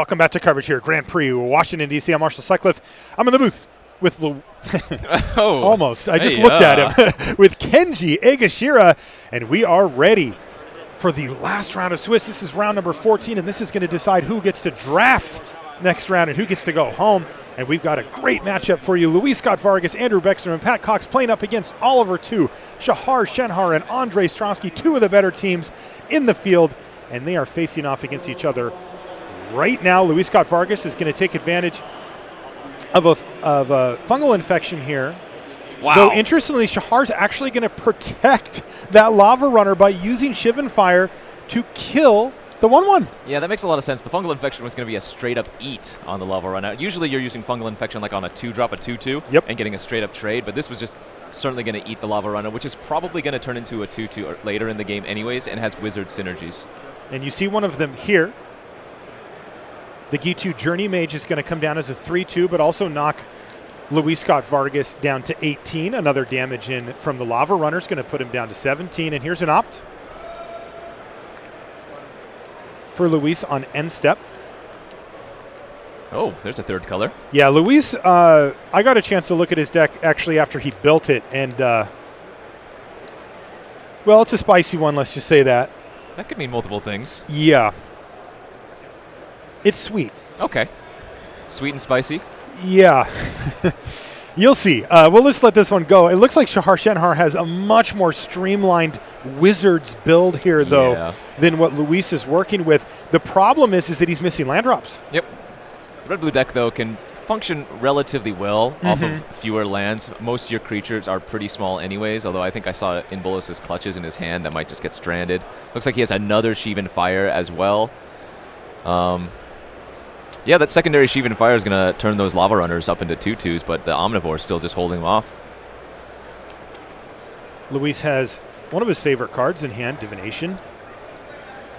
welcome back to coverage here at Grand Prix, Washington, D.C. I'm Marshall Sutcliffe. I'm in the booth with almost. I just looked at him. With Kenji Egashira, and we are ready for the last round of Swiss. This is round number 14, and this is going to decide who gets to draft next round and who gets to go home. And we've got a great matchup for you. Luis Scott Vargas, Andrew Beckstrom, and Pat Cox playing up against Oliver Tu, Shahar Shenhar, and Andre Ostrovsky, two of the better teams in the field, and they are facing off against each other right now. Luis Scott Vargas is going to take advantage of a fungal infection here. Wow. Though, interestingly, Shahar's actually going to protect that lava runner by using Shivan Fire to kill the 1-1. Yeah, that makes a lot of sense. The fungal infection was going to be a straight-up eat on the lava runner. Usually you're using fungal infection like on a 2-drop, a 2-2, and getting a straight-up trade, but this was just certainly going to eat the lava runner, which is probably going to turn into a 2-2 later in the game anyways, and has wizard synergies. And you see one of them here. The G2 Journey Mage is going to come down as a 3-2, but also knock Luis Scott Vargas down to 18. Another damage in from the lava runner is going to put him down to 17. And here's an opt for Luis on end step. Oh, there's a third color. Yeah, Luis, I got a chance to look at his deck actually after he built it. And, well, it's a spicy one, let's just say that. That could mean multiple things. Yeah. It's sweet. Okay. Sweet and spicy? Yeah. You'll see. Well, let's let this one go. It looks like Shahar Shenhar has a much more streamlined Wizards build here, though, than what Luis is working with. The problem is that he's missing land drops. Yep. The red-blue deck, though, can function relatively well off of fewer lands. Most of your creatures are pretty small anyways, although I think I saw in Bolas's clutches in his hand that might just get stranded. Looks like he has another Shivan Fire as well. Yeah, that secondary Shivan Fire is going to turn those lava runners up into 2-2s, but the Omnivore is still just holding them off. Luis has one of his favorite cards in hand, Divination,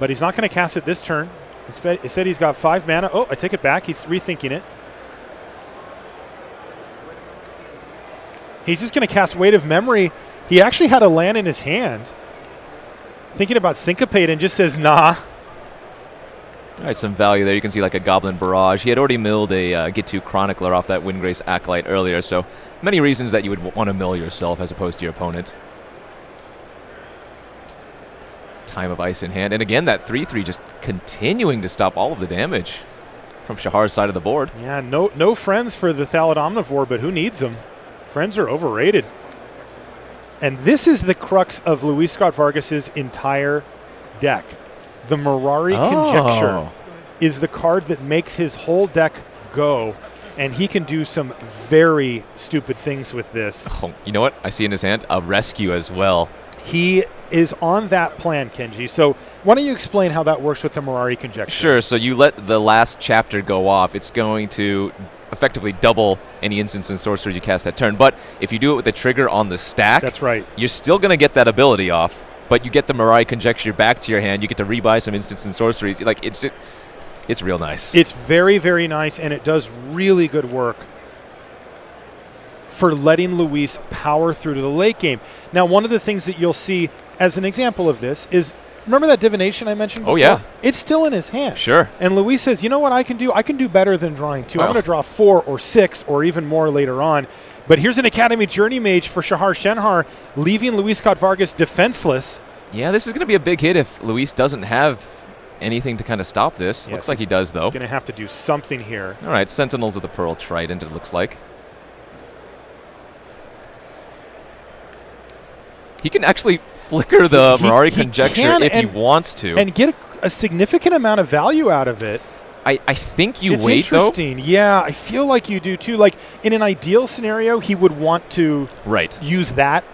but he's not going to cast it this turn. Instead, he's got 5 mana. Oh, I take it back. He's rethinking it. He's just going to cast Weight of Memory. He actually had a land in his hand, thinking about Syncopate, and just says, nah. All right, some value there. You can see like a Goblin Barrage. He had already milled a G2 Chronicler off that Windgrace Acolyte earlier, so many reasons that you would want to mill yourself as opposed to your opponent. Time of Ice in hand. And again, that 3-3 just continuing to stop all of the damage from Shahar's side of the board. Yeah, no friends for the Thallid Omnivore, but who needs them? Friends are overrated. And this is the crux of Luis Scott Vargas's entire deck. The Mirari Conjecture is the card that makes his whole deck go, and he can do some very stupid things with this. Oh, you know what? I see in his hand a rescue as well. He is on that plan, Kenji. So why don't you explain how that works with the Mirari Conjecture? Sure. So you let the last chapter go off. It's going to effectively double any instants and sorceries you cast that turn. But if you do it with the trigger on the stack, that's right, you're still going to get that ability off. But you get the Mirari Conjecture back to your hand. You get to rebuy some instants and sorceries. Like it's real nice. It's very, very nice, and it does really good work for letting Luis power through to the late game. Now, one of the things that you'll see as an example of this is, remember that Divination I mentioned before? Oh, yeah. It's still in his hand. Sure. And Luis says, you know what I can do? I can do better than drawing 2. I'm going to draw 4 or 6 or even more later on. But here's an Academy Journey Mage for Shahar Shenhar, leaving Luis Scott Vargas defenseless. Yeah, this is going to be a big hit if Luis doesn't have anything to kind of stop this. Yes, looks like he does, though. Going to have to do something here. All right, Sentinels of the Pearl Trident, it looks like. He can actually flicker the Mirari Conjecture if he wants to. And get a significant amount of value out of it. I think you it's wait, interesting. Yeah, I feel like you do, too. Like, in an ideal scenario, he would want to use that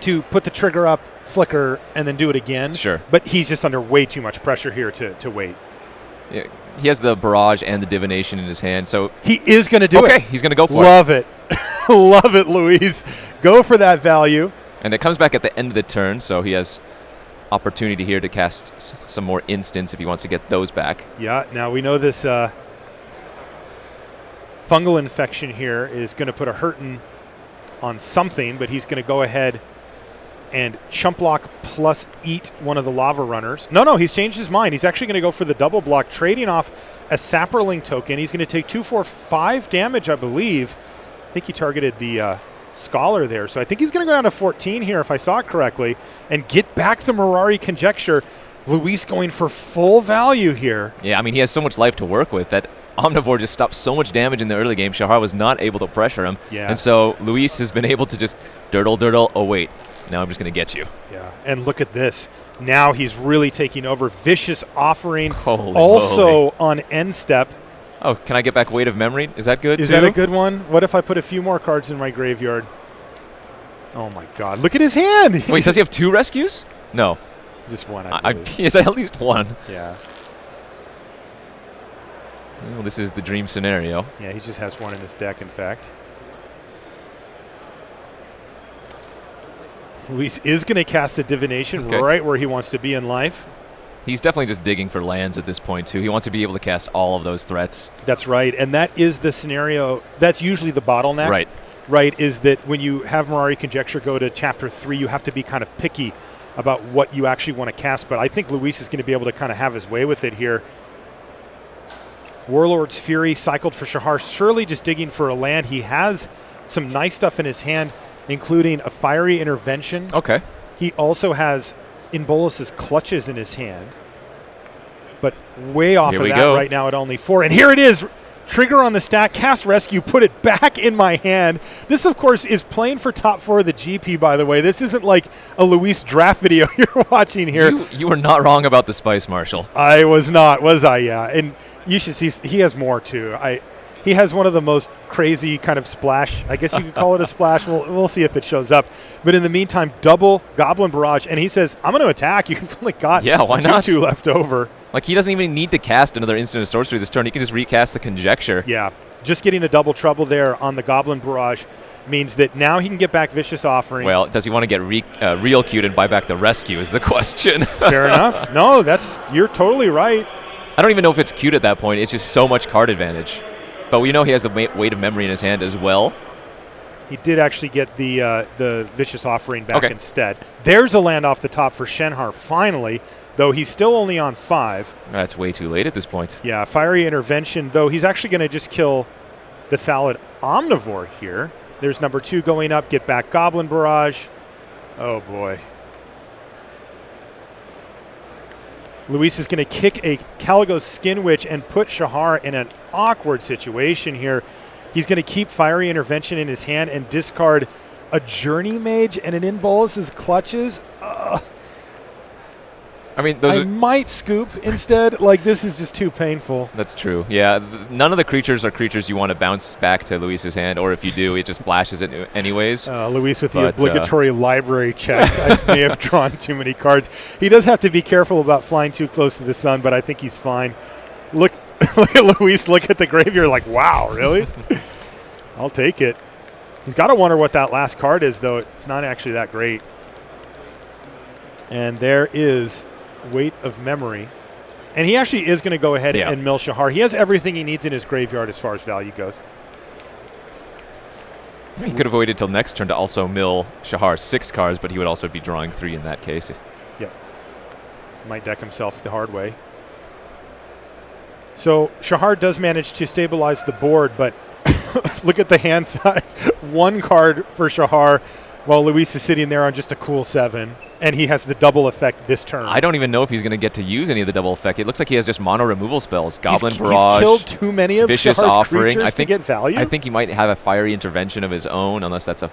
to put the trigger up, flicker, and then do it again. Sure. But he's just under way too much pressure here to wait. Yeah, he has the Barrage and the Divination in his hand, so... He is going to do it. Okay, he's going to go for Love it. Love it, Luis. Go for that value. And it comes back at the end of the turn, so he has opportunity here to cast some more instants if he wants to get those back. Yeah, now we know this fungal infection here is going to put a hurtin' on something, but he's going to go ahead and chump block plus eat one of the lava runners. No, he's changed his mind. He's actually going to go for the double block, trading off a Saproling token. He's going to take 2, 4, 5 damage, I believe. I think he targeted the Scholar there. So I think he's going to go down to 14 here, if I saw it correctly, and get back the Mirari Conjecture. Luis going for full value here. Yeah, I mean, he has so much life to work with that Omnivore just stopped so much damage in the early game. Shahar was not able to pressure him. Yeah. And so Luis has been able to just dirtle. Oh, wait. Now I'm just going to get you. Yeah. And look at this. Now he's really taking over. Vicious Offering. Holy also moly. on end step. Oh, can I get back Weight of Memory? Is that good, Is that a good one? What if I put a few more cards in my graveyard? Oh, my God. Look at his hand. Wait, does he have 2 rescues? No. Just one, I believe. He has at least 1. Yeah. Well, this is the dream scenario. Yeah, he just has 1 in his deck, in fact. Luis is going to cast a Divination right where he wants to be in life. He's definitely just digging for lands at this point, too. He wants to be able to cast all of those threats. That's right, and that is the scenario. That's usually the bottleneck. Right. Right, is that when you have Mirari Conjecture go to Chapter 3, you have to be kind of picky about what you actually want to cast. But I think Luis is going to be able to kind of have his way with it here. Warlord's Fury cycled for Shahar. Surely just digging for a land. He has some nice stuff in his hand, including a Fiery Intervention. Okay. He also has Inbolus's Clutches in his hand. But way off of that right now at only 4. And here it is. Trigger on the stack, cast Rescue, put it back in my hand. This, of course, is playing for top 4 of the GP, by the way. This isn't like a Luis draft video you're watching here. You were not wrong about the Spice Marshal. I was not, was I? Yeah. And you should see, he has more, too. He has one of the most crazy kind of splash. I guess you could call it a splash. We'll see if it shows up. But in the meantime, double Goblin Barrage. And he says, I'm going to attack. You've only got why not? 2 left over. Like, he doesn't even need to cast another instant of sorcery this turn. He can just recast the Conjecture. Yeah. Just getting a double trouble there on the Goblin Barrage means that now he can get back Vicious Offering. Well, does he want to get real cute and buy back the Rescue is the question. Fair enough. No, you're totally right. I don't even know if it's cute at that point. It's just so much card advantage. But we know he has the Weight of Memory in his hand as well. He did actually get the Vicious Offering back instead. There's a land off the top for Shenhar finally, though he's still only on 5. That's way too late at this point. Yeah, Fiery Intervention, though he's actually going to just kill the Thallid Omnivore here. There's number 2 going up, get back Goblin Barrage. Oh, boy. Luis is going to kick a Caligos Skin Witch and put Shahar in an awkward situation here. He's going to keep Fiery Intervention in his hand and discard a Journey Mage and an Inbolus's Clutches. I mean, I might scoop instead. Like, this is just too painful. That's true. Yeah, none of the creatures are creatures you want to bounce back to Luis's hand, or if you do, it just flashes it anyways. Luis with the obligatory library check. I may have drawn too many cards. He does have to be careful about flying too close to the sun, but I think he's fine. Look at Luis. Look at the graveyard. Like, wow, really? I'll take it. He's got to wonder what that last card is, though. It's not actually that great. And there is Weight of Memory. And he actually is going to go ahead and mill Shahar. He has everything he needs in his graveyard as far as value goes. He could have waited till next turn to also mill Shahar 6 cards, but he would also be drawing 3 in that case. Yep. Might deck himself the hard way. So Shahar does manage to stabilize the board, but look at the hand size. 1 card for Shahar, while Luis is sitting there on just a cool 7. And he has the double effect this turn. I don't even know if he's going to get to use any of the double effect. It looks like he has just mono removal spells. Goblin Barrage. He's killed too many of Vicious Shahar's Offering. creatures to get value. I think he might have a Fiery Intervention of his own, unless that's a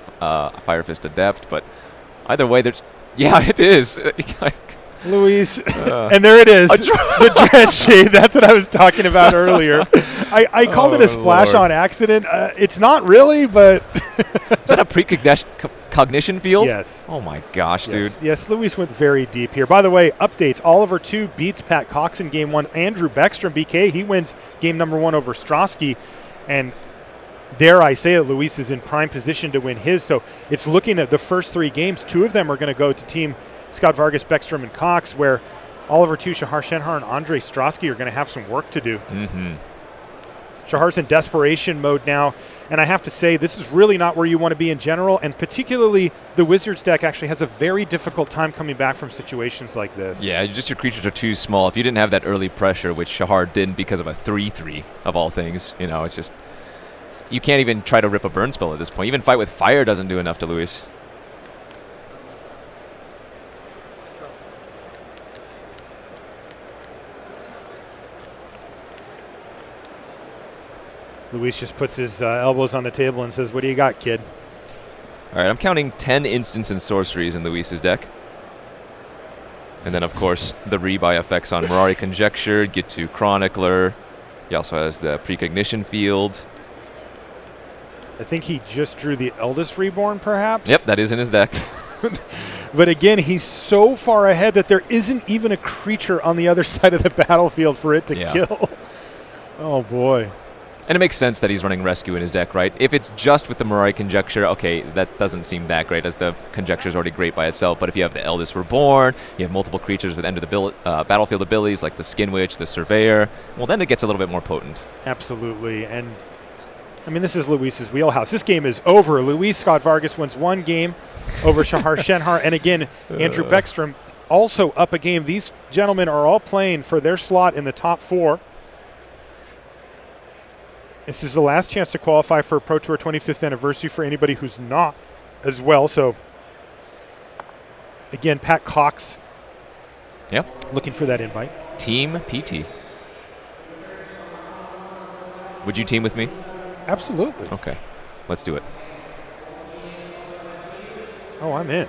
Fire Fist Adept. But either way, there's... Yeah, it is. Luis. And there it is. The Dread Shade. That's what I was talking about earlier. I called it a splash on accident. It's not really, but... Is that a precognition field? Yes. Oh my gosh, dude. Yes, Luis went very deep here. By the way, updates. Oliver 2 beats Pat Cox in game 1. Andrew Beckstrom, BK, he wins game number 1 over Ostrovsky. And dare I say it, Luis is in prime position to win his. So it's looking at the first 3 games. 2 of them are going to go to team Scott Vargas, Beckstrom, and Cox, where Oliver 2, Shahar Shenhar, and Andre Ostrovsky are going to have some work to do. Mm-hmm. Shahar's in desperation mode now, and I have to say, this is really not where you want to be in general, and particularly the Wizards deck actually has a very difficult time coming back from situations like this. Yeah, just your creatures are too small. If you didn't have that early pressure, which Shahar didn't because of a 3/3 of all things, you know, it's just, you can't even try to rip a burn spell at this point. Even Fight with Fire doesn't do enough to Luis. Luis just puts his elbows on the table and says, "What do you got, kid?" All right, I'm counting 10 instants and sorceries in Luis's deck. And then, of course, the rebuy effects on Mirari Conjecture, get to Chronicler. He also has the Precognition Field. I think he just drew the Eldest Reborn, perhaps? Yep, that is in his deck. But again, he's so far ahead that there isn't even a creature on the other side of the battlefield for it to kill. Oh, boy. And it makes sense that he's running Rescue in his deck, right? If it's just with the Mirari Conjecture, okay, that doesn't seem that great, as the Conjecture is already great by itself. But if you have the Eldest Reborn, you have multiple creatures with end of the battlefield abilities like the Skin Witch, the Surveyor, well, then it gets a little bit more potent. Absolutely. And, I mean, this is Luis's wheelhouse. This game is over. Luis Scott Vargas wins one game over Shahar Shenhar. And, again, Andrew Beckstrom also up a game. These gentlemen are all playing for their slot in the top 4. This is the last chance to qualify for Pro Tour 25th anniversary for anybody who's not as well. So, again, Pat Cox looking for that invite. Team PT. Would you team with me? Absolutely. Okay. Let's do it. Oh, I'm in.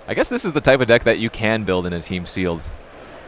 I guess this is the type of deck that you can build in a team sealed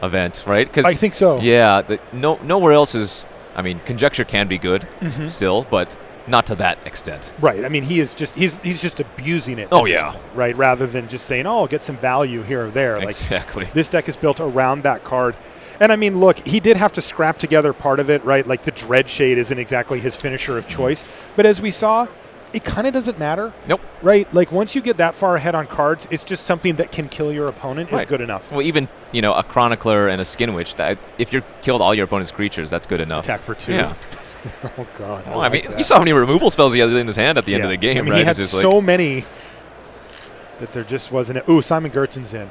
event, right? I think so. Yeah, nowhere else is. I mean, Conjecture can be good still, but not to that extent. Right. I mean, he's just abusing it. Oh yeah. Right. Rather than just saying, "Oh, I'll get some value here or there." Exactly. Like, this deck is built around that card. And I mean, look, he did have to scrap together part of it, right? Like the Dreadshade isn't exactly his finisher of choice, but as we saw, it kind of doesn't matter. Nope. Right? Like, once you get that far ahead on cards, it's just something that can kill your opponent is good enough. Well, even, a Chronicler and a Skin Witch, that if you've killed all your opponent's creatures, that's good enough. Attack for 2. Yeah. Oh, God. Well, I mean, you saw how many removal spells he had in his hand at the end of the game, I mean, right? he had so many that there just wasn't. Ooh, Simon Gertzen's in.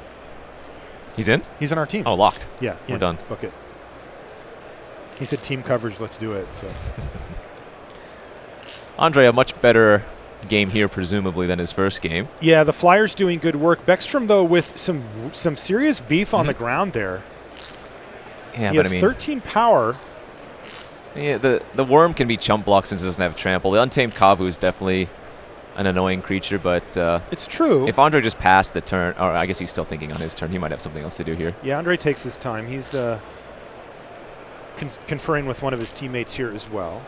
He's in? He's on our team. Oh, locked. Yeah. We're done. Book it. He said team coverage, let's do it. So. Andre, a much better game here, presumably, than his first game. Yeah, the Flyers doing good work. Beckstrom, though, with some serious beef on the ground there. Yeah, he has 13 power. Yeah, the Worm can be chump blocked since it doesn't have trample. The Untamed Kavu is definitely an annoying creature, but it's true. If Andre just passed the turn, or I guess he's still thinking on his turn, he might have something else to do here. Yeah, Andre takes his time. He's conferring with one of his teammates here as well.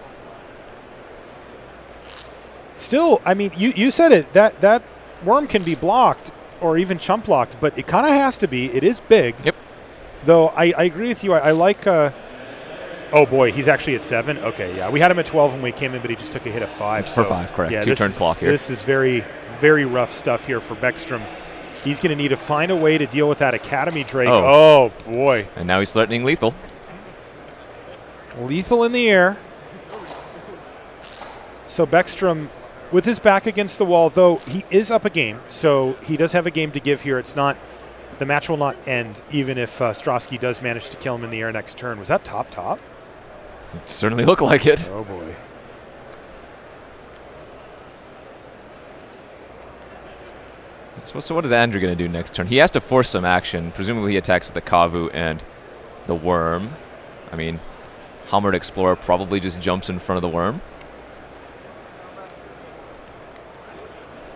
Still, I mean, you said it. That Worm can be blocked or even chump blocked, but it kind of has to be. It is big. Yep. Though I agree with you. I like. Oh boy, he's actually at 7. Okay, yeah, we had him at 12 when we came in, but he just took a hit of 5. For 5, correct. Yeah, 2-turn clock here. This is very, very rough stuff here for Beckstrom. He's going to need to find a way to deal with that Academy Drake. Oh boy! And now he's threatening lethal. Lethal in the air. So Beckstrom, with his back against the wall, though he is up a game, so he does have a game to give here. It's not, the match will not end even if Ostrovsky does manage to kill him in the air next turn. Was that top? It certainly looked like it. Oh boy. So what is Andrew going to do next turn? He has to force some action. Presumably he attacks with the Kavu and the Worm. I mean, Hammered Explorer probably just jumps in front of the Worm.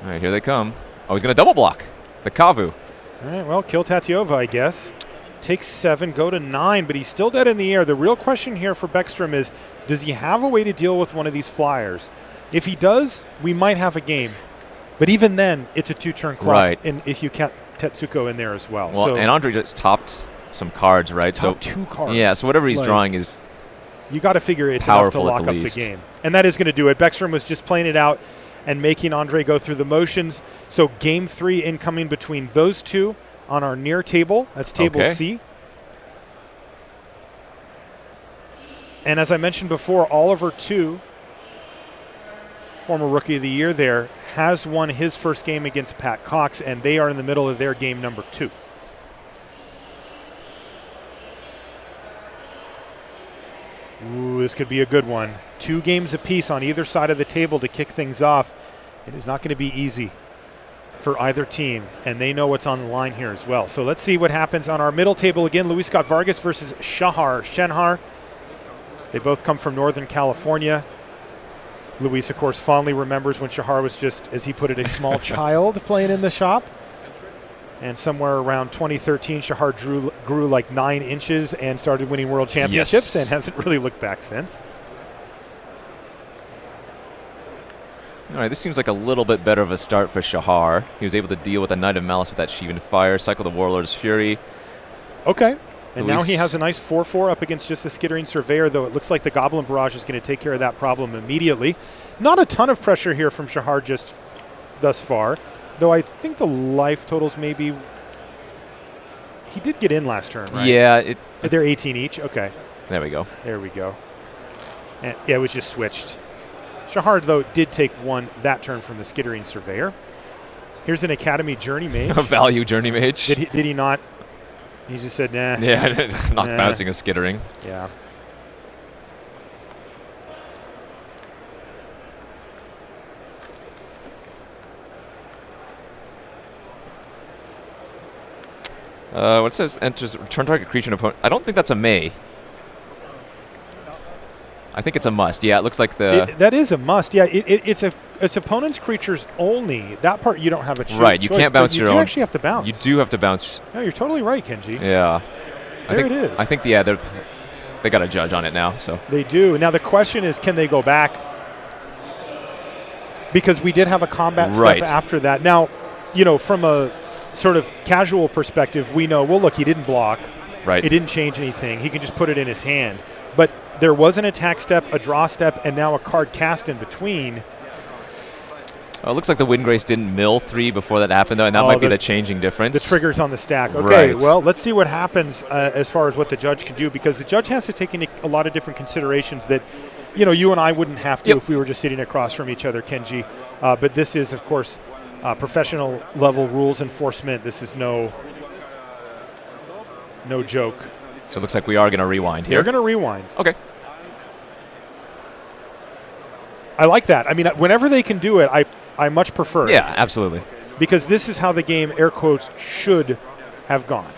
All right, here they come. Oh, he's going to double block the Kavu. All right, well, kill Tatyova, I guess. Takes 7, go to 9, but he's still dead in the air. The real question here for Beckstrom is, does he have a way to deal with one of these Flyers? If he does, we might have a game. But even then, it's a 2-turn clock, right. And if you count Tetsuko in there as well. Well, and Andre just topped some cards, right? So 2 cards. Yeah, so whatever he's drawing is you got to figure it's enough to lock up the game. And that is going to do it. Beckstrom was just playing it out and making Andre go through the motions. So game 3 incoming between those two. on our near table. That's table C. And as I mentioned before, Oliver 2, former Rookie of the Year there, has won his first game against Pat Cox, and they are in the middle of their game number 2. Ooh, this could be a good one. 2 games apiece on either side of the table to kick things off. It is not going to be easy for either team, and they know what's on the line here as well. So let's see what happens on our middle table again. Luis Scott Vargas versus Shahar Shenhar. They both come from Northern California. Luis, of course, fondly remembers when Shahar was just, as he put it, a small child playing in the shop. And somewhere around 2013, Shahar grew like 9 inches and started winning world championships and hasn't really looked back since. All right, this seems like a little bit better of a start for Shahar. He was able to deal with the Knight of Malice with that Shivan Fire, cycle the Warlord's Fury. Okay. And now he has a nice 4-4 up against just the Skittering Surveyor, though it looks like the Goblin Barrage is going to take care of that problem immediately. Not a ton of pressure here from Shahar just thus far, though I think the life totals maybe... He did get in last turn, right? Yeah. They're 18 each? Okay. There we go. There we go. And yeah, it was just switched. Shahar, though, did take one that turn from the Skittering Surveyor. Here's an Academy Journey Mage. A value Journey Mage. Did he not... He just said, nah. Yeah, not bouncing a Skittering. Yeah. What says enters return target creature and opponent. I don't think that's a may. I think it's a must. Yeah, it looks like the... that is a must. Yeah, it's opponent's creatures only. That part you don't have a choice. Right, you can't bounce your own. You do actually have to bounce. You do have to bounce. No, you're totally right, Kenji. Yeah. There it is. I think, yeah, they got a judge on it now. So they do. Now the question is, can they go back? Because we did have a combat step after that. Now, you know, from a sort of casual perspective, we know, well, look, he didn't block. Right. It didn't change anything. He can just put it in his hand. But there was an attack step, a draw step, and now a card cast in between. It looks like the Windgrace didn't mill 3 before that happened, though, and that might be the changing difference. The trigger's on the stack. Okay, well, let's see what happens as far as what the judge can do, because the judge has to take into a lot of different considerations that, you know, you and I wouldn't have to if we were just sitting across from each other, Kenji. But this is, of course, professional level rules enforcement. This is no joke. So it looks like we are going to rewind here. They're going to rewind. Okay. I like that. I mean, whenever they can do it, I much prefer it. Yeah, absolutely. Because this is how the game, air quotes, should have gone.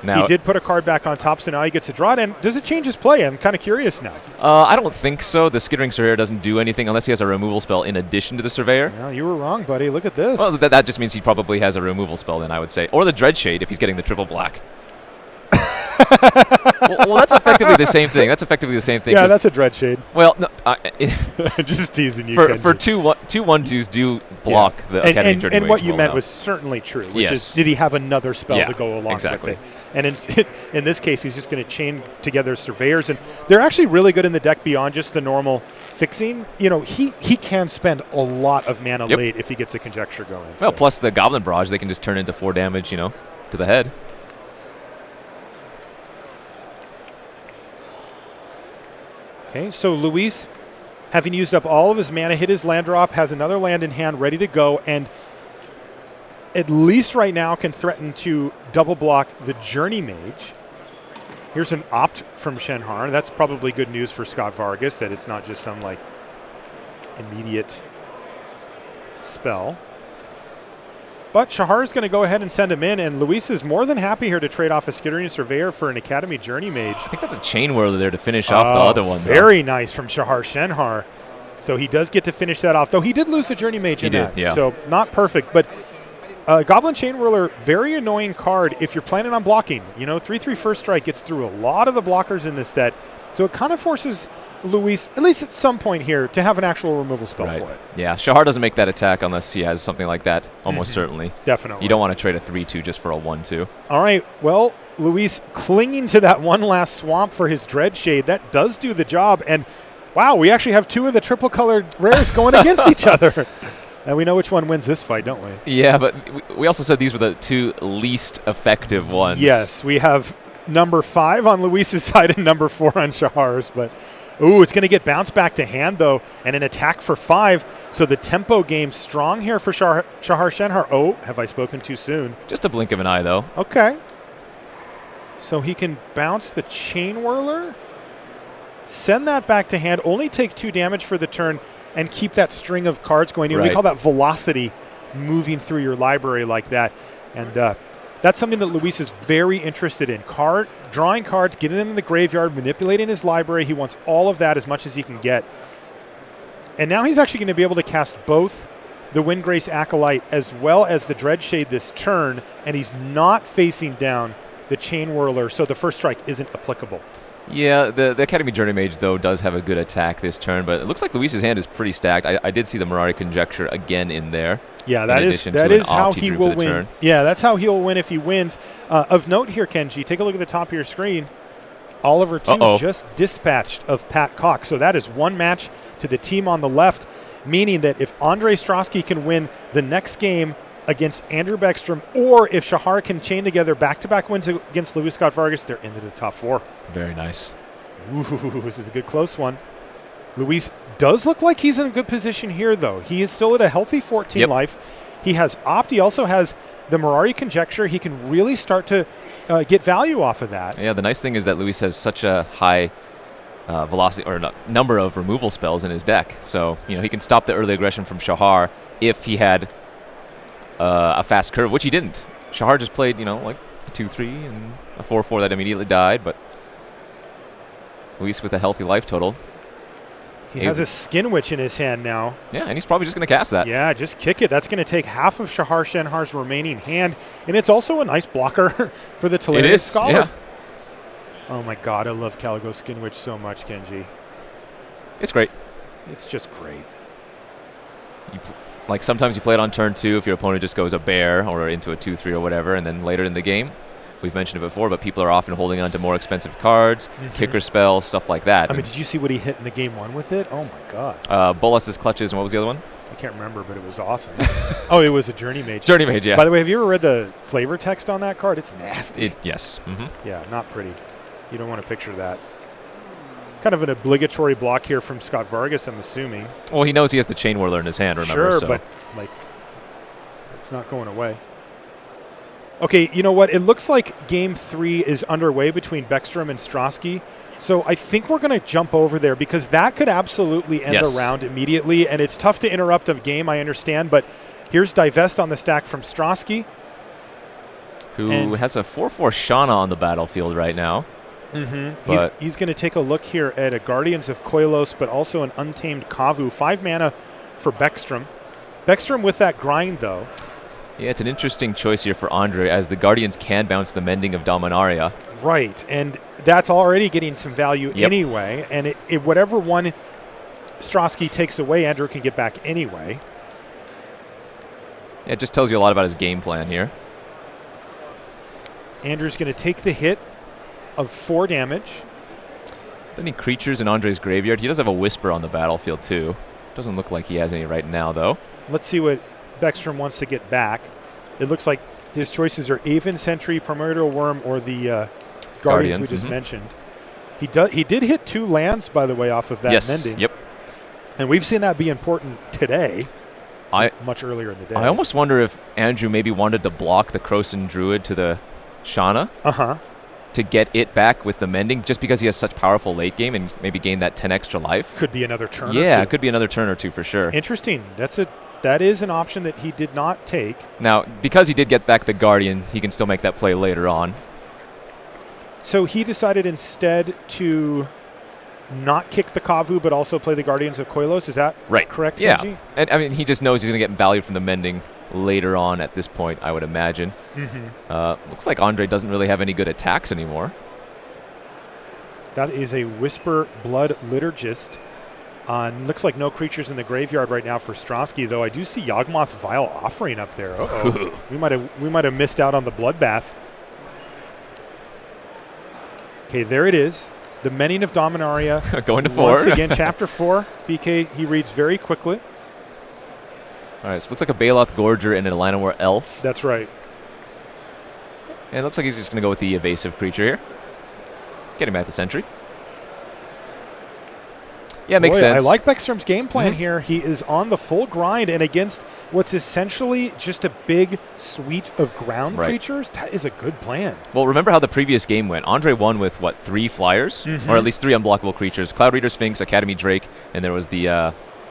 Now, he did put a card back on top, so now he gets to draw it. And does it change his play? I'm kind of curious now. I don't think so. The Skittering Surveyor doesn't do anything unless he has a removal spell in addition to the Surveyor. No, you were wrong, buddy. Look at this. Well, that just means he probably has a removal spell then, I would say. Or the Dreadshade if he's getting the triple black. well, that's effectively the same thing. Yeah, that's a Dreadshade. Well, no, just teasing you. For two 1/2s do block the Academy Journey. And what you meant was certainly true, which is, did he have another spell to go along with it? And in this case, he's just going to chain together Surveyors, and they're actually really good in the deck beyond just the normal fixing. You know, he can spend a lot of mana late if he gets a Conjecture going. Well, plus the Goblin Barrage, they can just turn into 4 damage, you know, to the head. Okay, so Luis, having used up all of his mana, hit his land drop, has another land in hand ready to go, and at least right now can threaten to double block the Journey Mage. Here's an opt from Shenhar. That's probably good news for Scott Vargas, that it's not just some like immediate spell. But Shahar is going to go ahead and send him in, and Luis is more than happy here to trade off a Skittering Surveyor for an Academy Journey Mage. I think that's a Chain Whirler there to finish off the other one. Very nice from Shahar Shenhar. So he does get to finish that off, though he did lose the Journey Mage in that. Yeah. So not perfect, but Goblin Chain Whirler, very annoying card if you're planning on blocking. You know, 3/3 First Strike gets through a lot of the blockers in this set, so it kind of forces Luis, at least at some point here, to have an actual removal spell for it. Yeah, Shahar doesn't make that attack unless he has something like that, almost certainly. Definitely. You don't want to trade a 3/2 just for a 1/2. All right, well, Luis clinging to that one last swamp for his Dreadshade. That does do the job, and wow, we actually have 2 of the triple-colored rares going against each other. And we know which one wins this fight, don't we? Yeah, but we also said these were the 2 least effective ones. Yes, we have number 5 on Luis's side and number 4 on Shahar's. But, ooh, it's going to get bounced back to hand, though, and an attack for 5. So the tempo game strong here for Shahar Shenhar. Oh, have I spoken too soon? Just a blink of an eye, though. Okay. So he can bounce the chain whirler, send that back to hand, only take 2 damage for the turn, and keep that string of cards going. Right. We call that velocity, moving through your library like that. And that's something that Luis is very interested in. Drawing cards, getting them in the graveyard, manipulating his library. He wants all of that as much as he can get. And now he's actually going to be able to cast both the Windgrace Acolyte as well as the Dreadshade this turn, and he's not facing down the Chain Whirler, so the first strike isn't applicable. Yeah, the Academy Journey Mage, though, does have a good attack this turn, but it looks like Luis's hand is pretty stacked. I did see the Mirari Conjecture again in there. Yeah, that is how he will win. Turn. Yeah, that's how he'll win if he wins. Of note here, Kenji, take a look at the top of your screen. Oliver 2 just dispatched of Pat Cox, so that is 1 match to the team on the left, meaning that if Andre Ostrovsky can win the next game against Andrew Beckstrom, or if Shahar can chain together back-to-back wins against Luis Scott Vargas, they're into the top 4. Very nice. Ooh, this is a good close one. Luis does look like he's in a good position here, though. He is still at a healthy 14 life. He has Opt. He also has the Mirari Conjecture. He can really start to get value off of that. Yeah, the nice thing is that Luis has such a high velocity or number of removal spells in his deck. So, he can stop the early aggression from Shahar if he had a fast curve, which he didn't. Shahar just played, like a 2-3 and a 4-4 that immediately died, but Luis with a healthy life total. He has a Skin Witch in his hand now. Yeah, and he's probably just going to cast that. Yeah, just kick it. That's going to take half of Shahar Shenhar's remaining hand, and it's also a nice blocker for the Tolarian Scholar. Yeah. Oh my God, I love Caligo Skin Witch so much, Kenji. It's great. It's just great. Like sometimes you play it on turn 2 if your opponent just goes a bear or into a 2-3 or whatever, and then later in the game, we've mentioned it before, but people are often holding on to more expensive cards, kicker spells, stuff like that. I mean, did you see what he hit in the game 1 with it? Oh my God. Bolas's Clutches, and what was the other one? I can't remember, but it was awesome. Oh, it was a Journey Mage. Journey Mage, yeah. By the way, have you ever read the flavor text on that card? It's nasty. Yes. Yeah, not pretty. You don't want to picture that. Kind of an obligatory block here from Scott Vargas, I'm assuming. Well, he knows he has the Chain Whirler in his hand, remember? Sure, but it's not going away. Okay, you know what? It looks like Game 3 is underway between Beckstrom and Ostrovsky. So I think we're going to jump over there because that could absolutely end the round immediately. And it's tough to interrupt a game, I understand. But here's Divest on the stack from Ostrovsky, who has a 4-4 Shauna on the battlefield right now. He's going to take a look here at a Guardians of Koilos, but also an Untamed Kavu. 5 mana for Beckstrom. Beckstrom with that grind, though. Yeah, it's an interesting choice here for Andre, as the Guardians can bounce the Mending of Dominaria. Right, and that's already getting some value anyway. And whatever one Ostrovsky takes away, Andrew can get back anyway. Yeah, it just tells you a lot about his game plan here. Andrew's going to take the hit of 4 damage. Any creatures in Andre's graveyard? He does have a Whisper on the battlefield, too. Doesn't look like he has any right now, though. Let's see what Beckstrom wants to get back. It looks like his choices are Aven Sentry, Primordial Worm, or the Guardians we just mentioned. He did hit 2 lands, by the way, off of that Mending. Yep. And we've seen that be important today, much earlier in the day. I almost wonder if Andrew maybe wanted to block the Krosan Druid to the Shauna. To get it back with the Mending, just because he has such powerful late game and maybe gain that 10 extra life. Could be another turn or 2. Yeah, it could be another turn or 2 for sure. Interesting. That is an option that he did not take. Now, because he did get back the Guardian, he can still make that play later on. So he decided instead to not kick the Kavu, but also play the Guardians of Koilos. Is that correct, Yeah. Kenji? And I mean, he just knows he's going to get value from the Mending later on at this point, I would imagine. Looks like Andre doesn't really have any good attacks anymore. That is a Whisper Blood Liturgist. Looks like no creatures in the graveyard right now for Ostrovsky, though I do see Yawgmoth's Vile Offering up there. we might have missed out on the Bloodbath. Okay, there it is. The Mending of Dominaria. Going to 4. Once again, Chapter 4. BK, he reads very quickly. All right, so it looks like a Bailoff Gorger and an Llanowar Elf. That's right. And it looks like he's just going to go with the evasive creature here. Getting back the sentry. Yeah, makes sense. I like Beckstrom's game plan here. He is on the full grind, and against what's essentially just a big suite of ground creatures, that is a good plan. Well, remember how the previous game went. Andre won with, what, 3 flyers? Or at least 3 unblockable creatures. Cloud Reader, Sphinx, Academy Drake, and there was the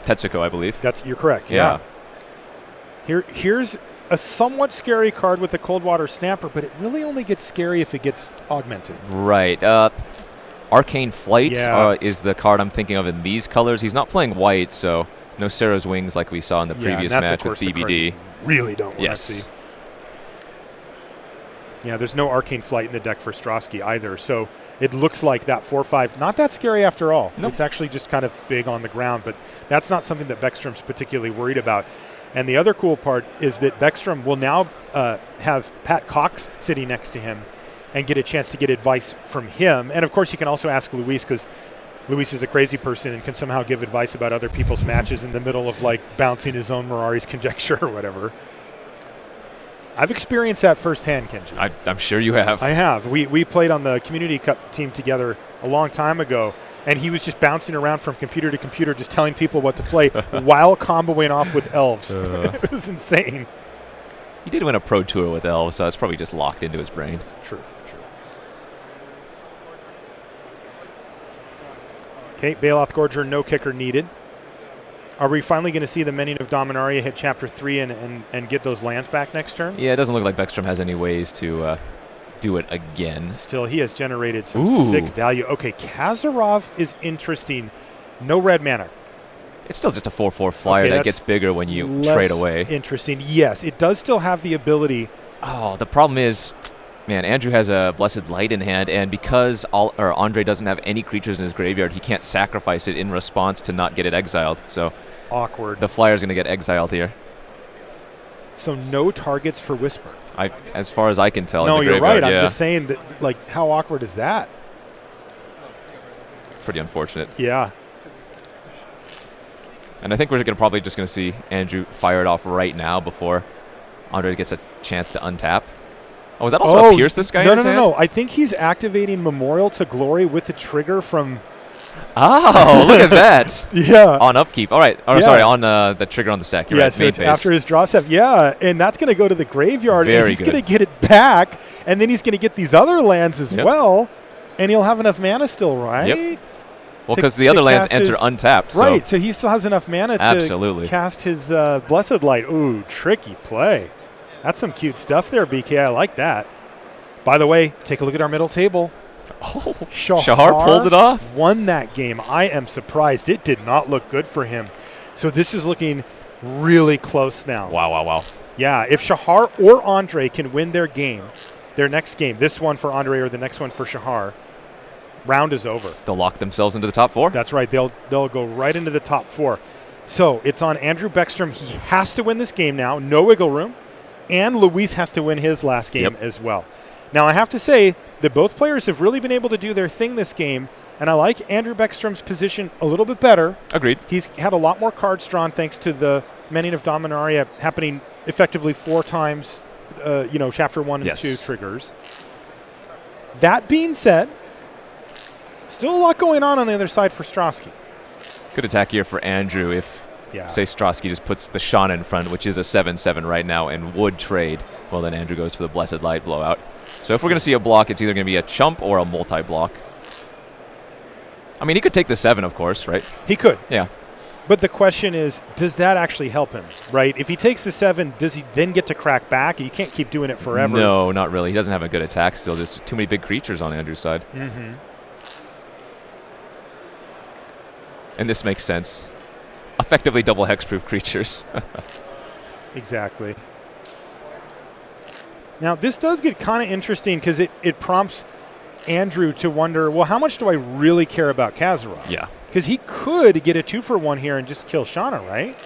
Tetsuko, I believe. You're correct, yeah. Here's a somewhat scary card with the Coldwater Snapper, but it really only gets scary if it gets augmented. Right. Arcane Flight is the card I'm thinking of in these colors. He's not playing white, so no Sarah's Wings like we saw in the previous match with BBD. Really don't want to see. Yeah, there's no Arcane Flight in the deck for Ostrovsky either, so it looks like that 4/5, not that scary after all. Nope. It's actually just kind of big on the ground, but that's not something that Beckstrom's particularly worried about. And the other cool part is that Beckstrom will now have Pat Cox sitting next to him and get a chance to get advice from him. And, of course, you can also ask Luis, because Luis is a crazy person and can somehow give advice about other people's matches in the middle of, like, bouncing his own Mirari's conjecture or whatever. I've experienced that firsthand, Kenji. I'm sure you have. I have. We played on the Community Cup team together a long time ago, and he was just bouncing around from computer to computer just telling people what to play while comboing off with elves. It was insane. He did win a pro tour with elves, so it's probably just locked into his brain. True. Okay, Bailoff Gorger, no kicker needed. Are we finally going to see the Mending of Dominaria hit Chapter 3 and get those lands back next turn? Yeah, it doesn't look like Beckstrom has any ways to do it again. Still, he has generated some sick value. Okay, Kazarov is interesting. No red mana. It's still just a 4/4 flyer that gets bigger when you trade away. Interesting. Yes, it does still have the ability. Oh, the problem is, man, Andrew has a Blessed Light in hand, and because Andre doesn't have any creatures in his graveyard, he can't sacrifice it in response to not get it exiled. So awkward. The flyer's going to get exiled here. So no targets for Whisper. As far as I can tell. No, in the you're right. Yeah. I'm just saying that, like, how awkward is that? Pretty unfortunate. Yeah. And I think we're probably just going to see Andrew fire it off right now before Andre gets a chance to untap. Oh, was that also a Pierce this guy? No. I think he's activating Memorial to Glory with the trigger from. Oh, look at that. Yeah. On upkeep. All right. Sorry, on the trigger on the stack. You're right. So it's after his draw step. Yeah, and that's going to go to the graveyard, and he's going to get it back, and then he's going to get these other lands as well, and he'll have enough mana still, right? Yep. Well, because the other lands enter untapped. Right, so he still has enough mana to cast his Blessed Light. Ooh, tricky play. That's some cute stuff there, BK. I like that. By the way, take a look at our middle table. Oh, Shahar pulled it off. Won that game. I am surprised. It did not look good for him. So this is looking really close now. Wow. Yeah, if Shahar or Andre can win their next game, this one for Andre or the next one for Shahar, round is over. They'll lock themselves into the top 4. That's right. They'll go right into the top 4. So it's on Andrew Beckstrom. He has to win this game now. No wiggle room. And Luis has to win his last game as well. Now, I have to say that both players have really been able to do their thing this game, and I like Andrew Beckstrom's position a little bit better. Agreed. He's had a lot more cards drawn thanks to the Mending of Dominaria happening effectively 4 times, Chapter 1 and 2 triggers. That being said, still a lot going on the other side for Ostrovsky. Good attack here for Andrew if, say, Ostrovsky just puts the Shauna in front, which is a 7/7 right now, and would trade. Well, then Andrew goes for the Blessed Light blowout. So if we're going to see a block, it's either going to be a chump or a multi-block. I mean, he could take the 7, of course, right? He could. Yeah. But the question is, does that actually help him, right? If he takes the 7, does he then get to crack back? You can't keep doing it forever. No, not really. He doesn't have a good attack still. Just too many big creatures on Andrew's side. Mm-hmm. And this makes sense. Effectively double hexproof creatures. Exactly. Now, this does get kind of interesting because it prompts Andrew to wonder, well, how much do I really care about Kazarov? Yeah. Because he could get a 2-for-1 here and just kill Shauna, right?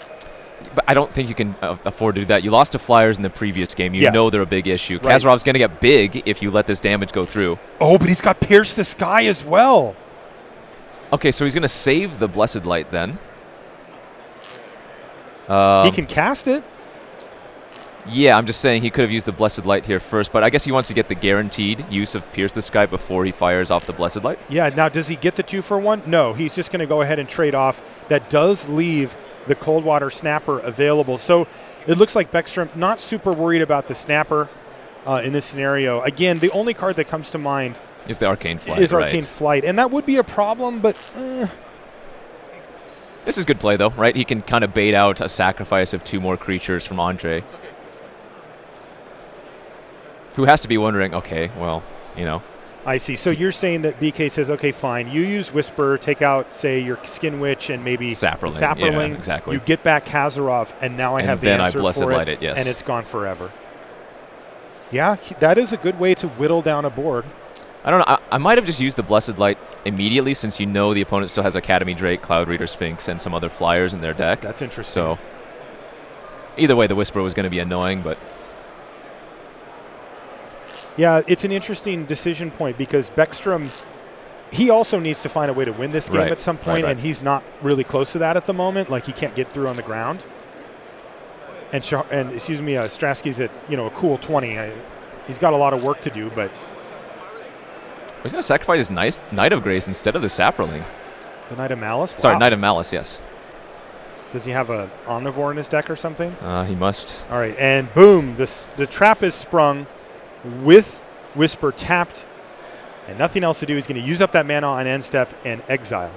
But I don't think you can afford to do that. You lost to Flyers in the previous game. You know they're a big issue. Right. Kazarov's going to get big if you let this damage go through. Oh, but he's got Pierce the Sky as well. Okay, so he's going to save the Blessed Light then. He can cast it. Yeah, I'm just saying he could have used the Blessed Light here first, but I guess he wants to get the guaranteed use of Pierce the Sky before he fires off the Blessed Light. Yeah, now does he get the 2-for-1? No, he's just going to go ahead and trade off. That does leave the Coldwater Snapper available. So it looks like Beckstrom not super worried about the Snapper in this scenario. Again, the only card that comes to mind is the Arcane Flight. Arcane Flight, and that would be a problem, but... This is good play, though, right? He can kind of bait out a sacrifice of 2 more creatures from Andre. Who has to be wondering, okay, well, you know. I see. So you're saying that BK says, okay, fine, you use Whisper, take out, say, your Skin Witch and maybe Sapperling. Yeah, exactly. You get back Kazarov, and now I have the answer for it. Then I Blessed Light it, yes. And it's gone forever. Yeah, that is a good way to whittle down a board. I don't know. I might have just used the Blessed Light immediately since you know the opponent still has Academy Drake, Cloud Reader Sphinx, and some other flyers in their deck. That's interesting. So either way, the Whisper was going to be annoying, but... Yeah, it's an interesting decision point because Beckstrom, he also needs to find a way to win this game at some point, and he's not really close to that at the moment. Like, he can't get through on the ground. And Ostrovsky's at, a cool 20. He's got a lot of work to do, but... He's going to sacrifice his Knight of Grace instead of the Sapperling. The Knight of Malice? Wow. Sorry, Knight of Malice, yes. Does he have an Omnivore in his deck or something? He must. All right, and boom, the trap is sprung with Whisper tapped, and nothing else to do. He's going to use up that mana on end step and exile.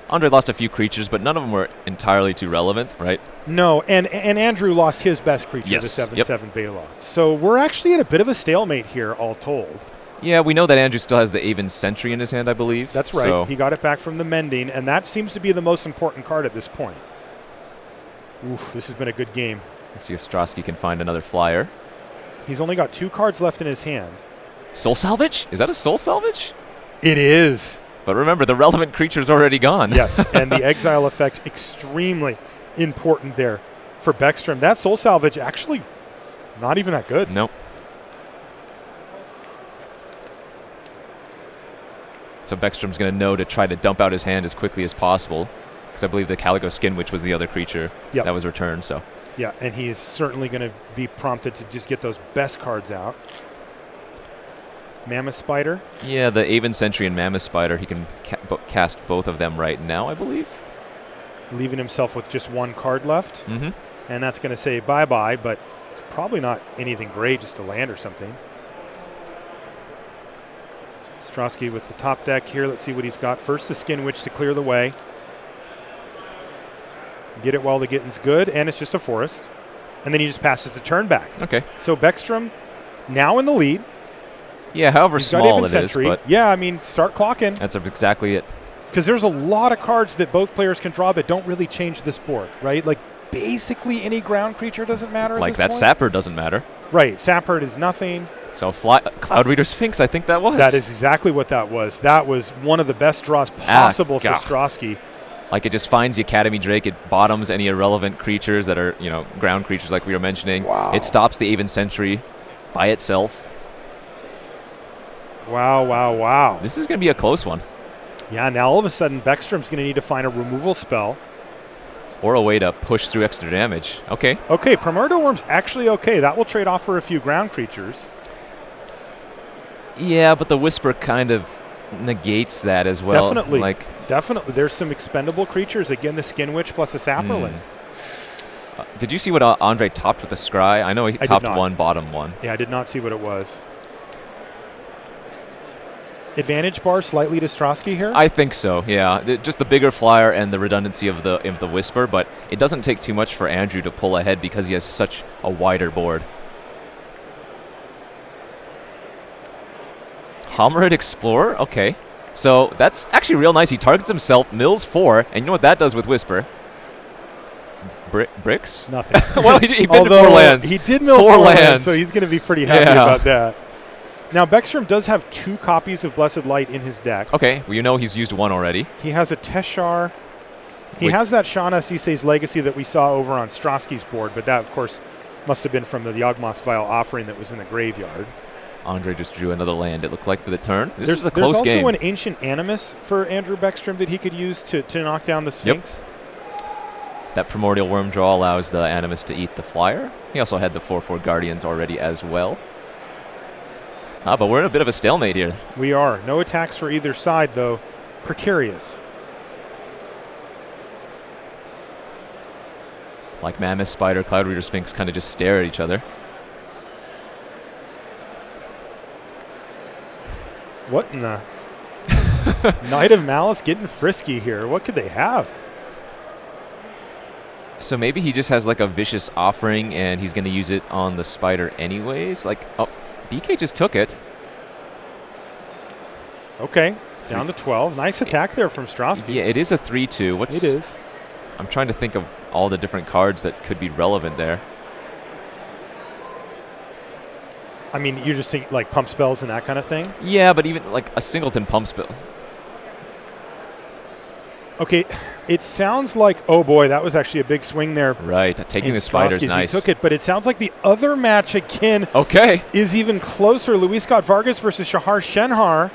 Andre lost a few creatures, but none of them were entirely too relevant, right? No, and Andrew lost his best creature, the 7/7 Baloth. So we're actually at a bit of a stalemate here, all told. Yeah, we know that Andrew still has the Aven Sentry in his hand, I believe. That's right. So. He got it back from the Mending, and that seems to be the most important card at this point. Oof, this has been a good game. Let's see if Ostrovsky can find another flyer. He's only got 2 cards left in his hand. Soul Salvage? Is that a Soul Salvage? It is. But remember, the relevant creature's already gone. Yes, and the exile effect extremely important there for Beckstrom. That Soul Salvage actually not even that good. Nope. So Beckstrom's going to know to try to dump out his hand as quickly as possible, because I believe the Calico Skin Witch was the other creature that was returned. So. Yeah, and he is certainly going to be prompted to just get those best cards out. Mammoth Spider? Yeah, the Aven Sentry and Mammoth Spider, he can cast both of them right now, I believe. Leaving himself with just 1 card left. Mm-hmm. And that's going to say bye-bye, but it's probably not anything great, just a land or something. Ostrovsky with the top deck here. Let's see what he's got. First, the Skin Witch to clear the way. Get it while the getting's good, and it's just a forest. And then he just passes the turn back. Okay. So Beckstrom now in the lead. Yeah, however small it is. But yeah, I mean, start clocking. That's exactly it. Because there's a lot of cards that both players can draw that don't really change this board, right? Like, basically any ground creature doesn't matter like at this that point. Sapper doesn't matter. Right, Sapper is nothing. So Cloud Reader Sphinx, I think that was. That is exactly what that was. That was one of the best draws possible for Ostrovsky. Like, it just finds the Academy Drake. It bottoms any irrelevant creatures that are, ground creatures like we were mentioning. Wow. It stops the Aven Sentry by itself. Wow, wow, wow. This is going to be a close one. Yeah, now all of a sudden, Beckstrom's going to need to find a removal spell. Or a way to push through extra damage. Okay. Okay, Primordial Worm's actually okay. That will trade off for a few ground creatures. Yeah, but the Whisper kind of negates that as well. Definitely. Definitely. There's some expendable creatures. Again, the Skin Witch plus a Sapperling. Did you see what Andre topped with the Scry? I know he topped 1, bottom 1. Yeah, I did not see what it was. Advantage bar slightly to Ostrovsky here? I think so, yeah. Just the bigger flyer and the redundancy of the Whisper, but it doesn't take too much for Andrew to pull ahead because he has such a wider board. Homerid Explorer? Okay. So that's actually real nice. He targets himself, mills 4, and you know what that does with Whisper? Bricks? Nothing. Well, he bid 4 lands. He did mill 4 lands, so he's going to be pretty happy about that. Now, Beckstrom does have 2 copies of Blessed Light in his deck. Okay, well, he's used 1 already. He has a Teshar. He has that Shauna Sisei's Legacy that we saw over on Strosky's board, but that, of course, must have been from the Yawgmoth's Vial offering that was in the graveyard. Andre just drew another land, it looked like, for the turn. This is a close game. There's also an Ancient Animus for Andrew Beckstrom that he could use to knock down the Sphinx. That Primordial Worm draw allows the Animus to eat the flyer. He also had the 4/4 Guardians already as well. But we're in a bit of a stalemate here. We are. No attacks for either side, though. Precarious. Like Mammoth, Spider, Cloud Reader, Sphinx kind of just stare at each other. What in the... Knight of Malice getting frisky here. What could they have? So maybe he just has like a Vicious Offering and he's going to use it on the Spider anyways. Like, oh, BK just took it. Okay, down to 12. Nice attack there from Ostrovsky. Yeah, it is a 3/2. It is. I'm trying to think of all the different cards that could be relevant there. I mean, you're just thinking like pump spells and that kind of thing? Yeah, but even like a singleton pump spells. Okay, it sounds like, oh boy, that was actually a big swing there. Right, taking the Spider's nice. He took it, but it sounds like the other match again is even closer. Luis got Vargas versus Shahar Shenhar.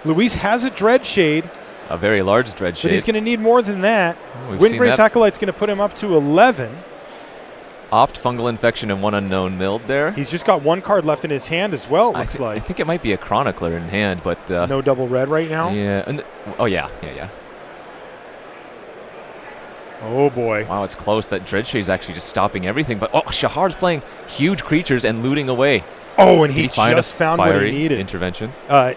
Luis has a Dreadshade. A very large Dreadshade. But he's going to need more than that. Windbrace Acolyte's going to put him up to 11. Opt Fungal Infection and one Unknown milled there. He's just got one card left in his hand as well, it looks like. I think it might be a Chronicler in hand, but... no double red right now? Yeah. Oh, yeah. Yeah. Oh, boy. Wow, it's close. That Dreadshade's actually just stopping everything. But, Shahar's playing huge creatures and looting away. Oh, and he just found what he needed. Intervention.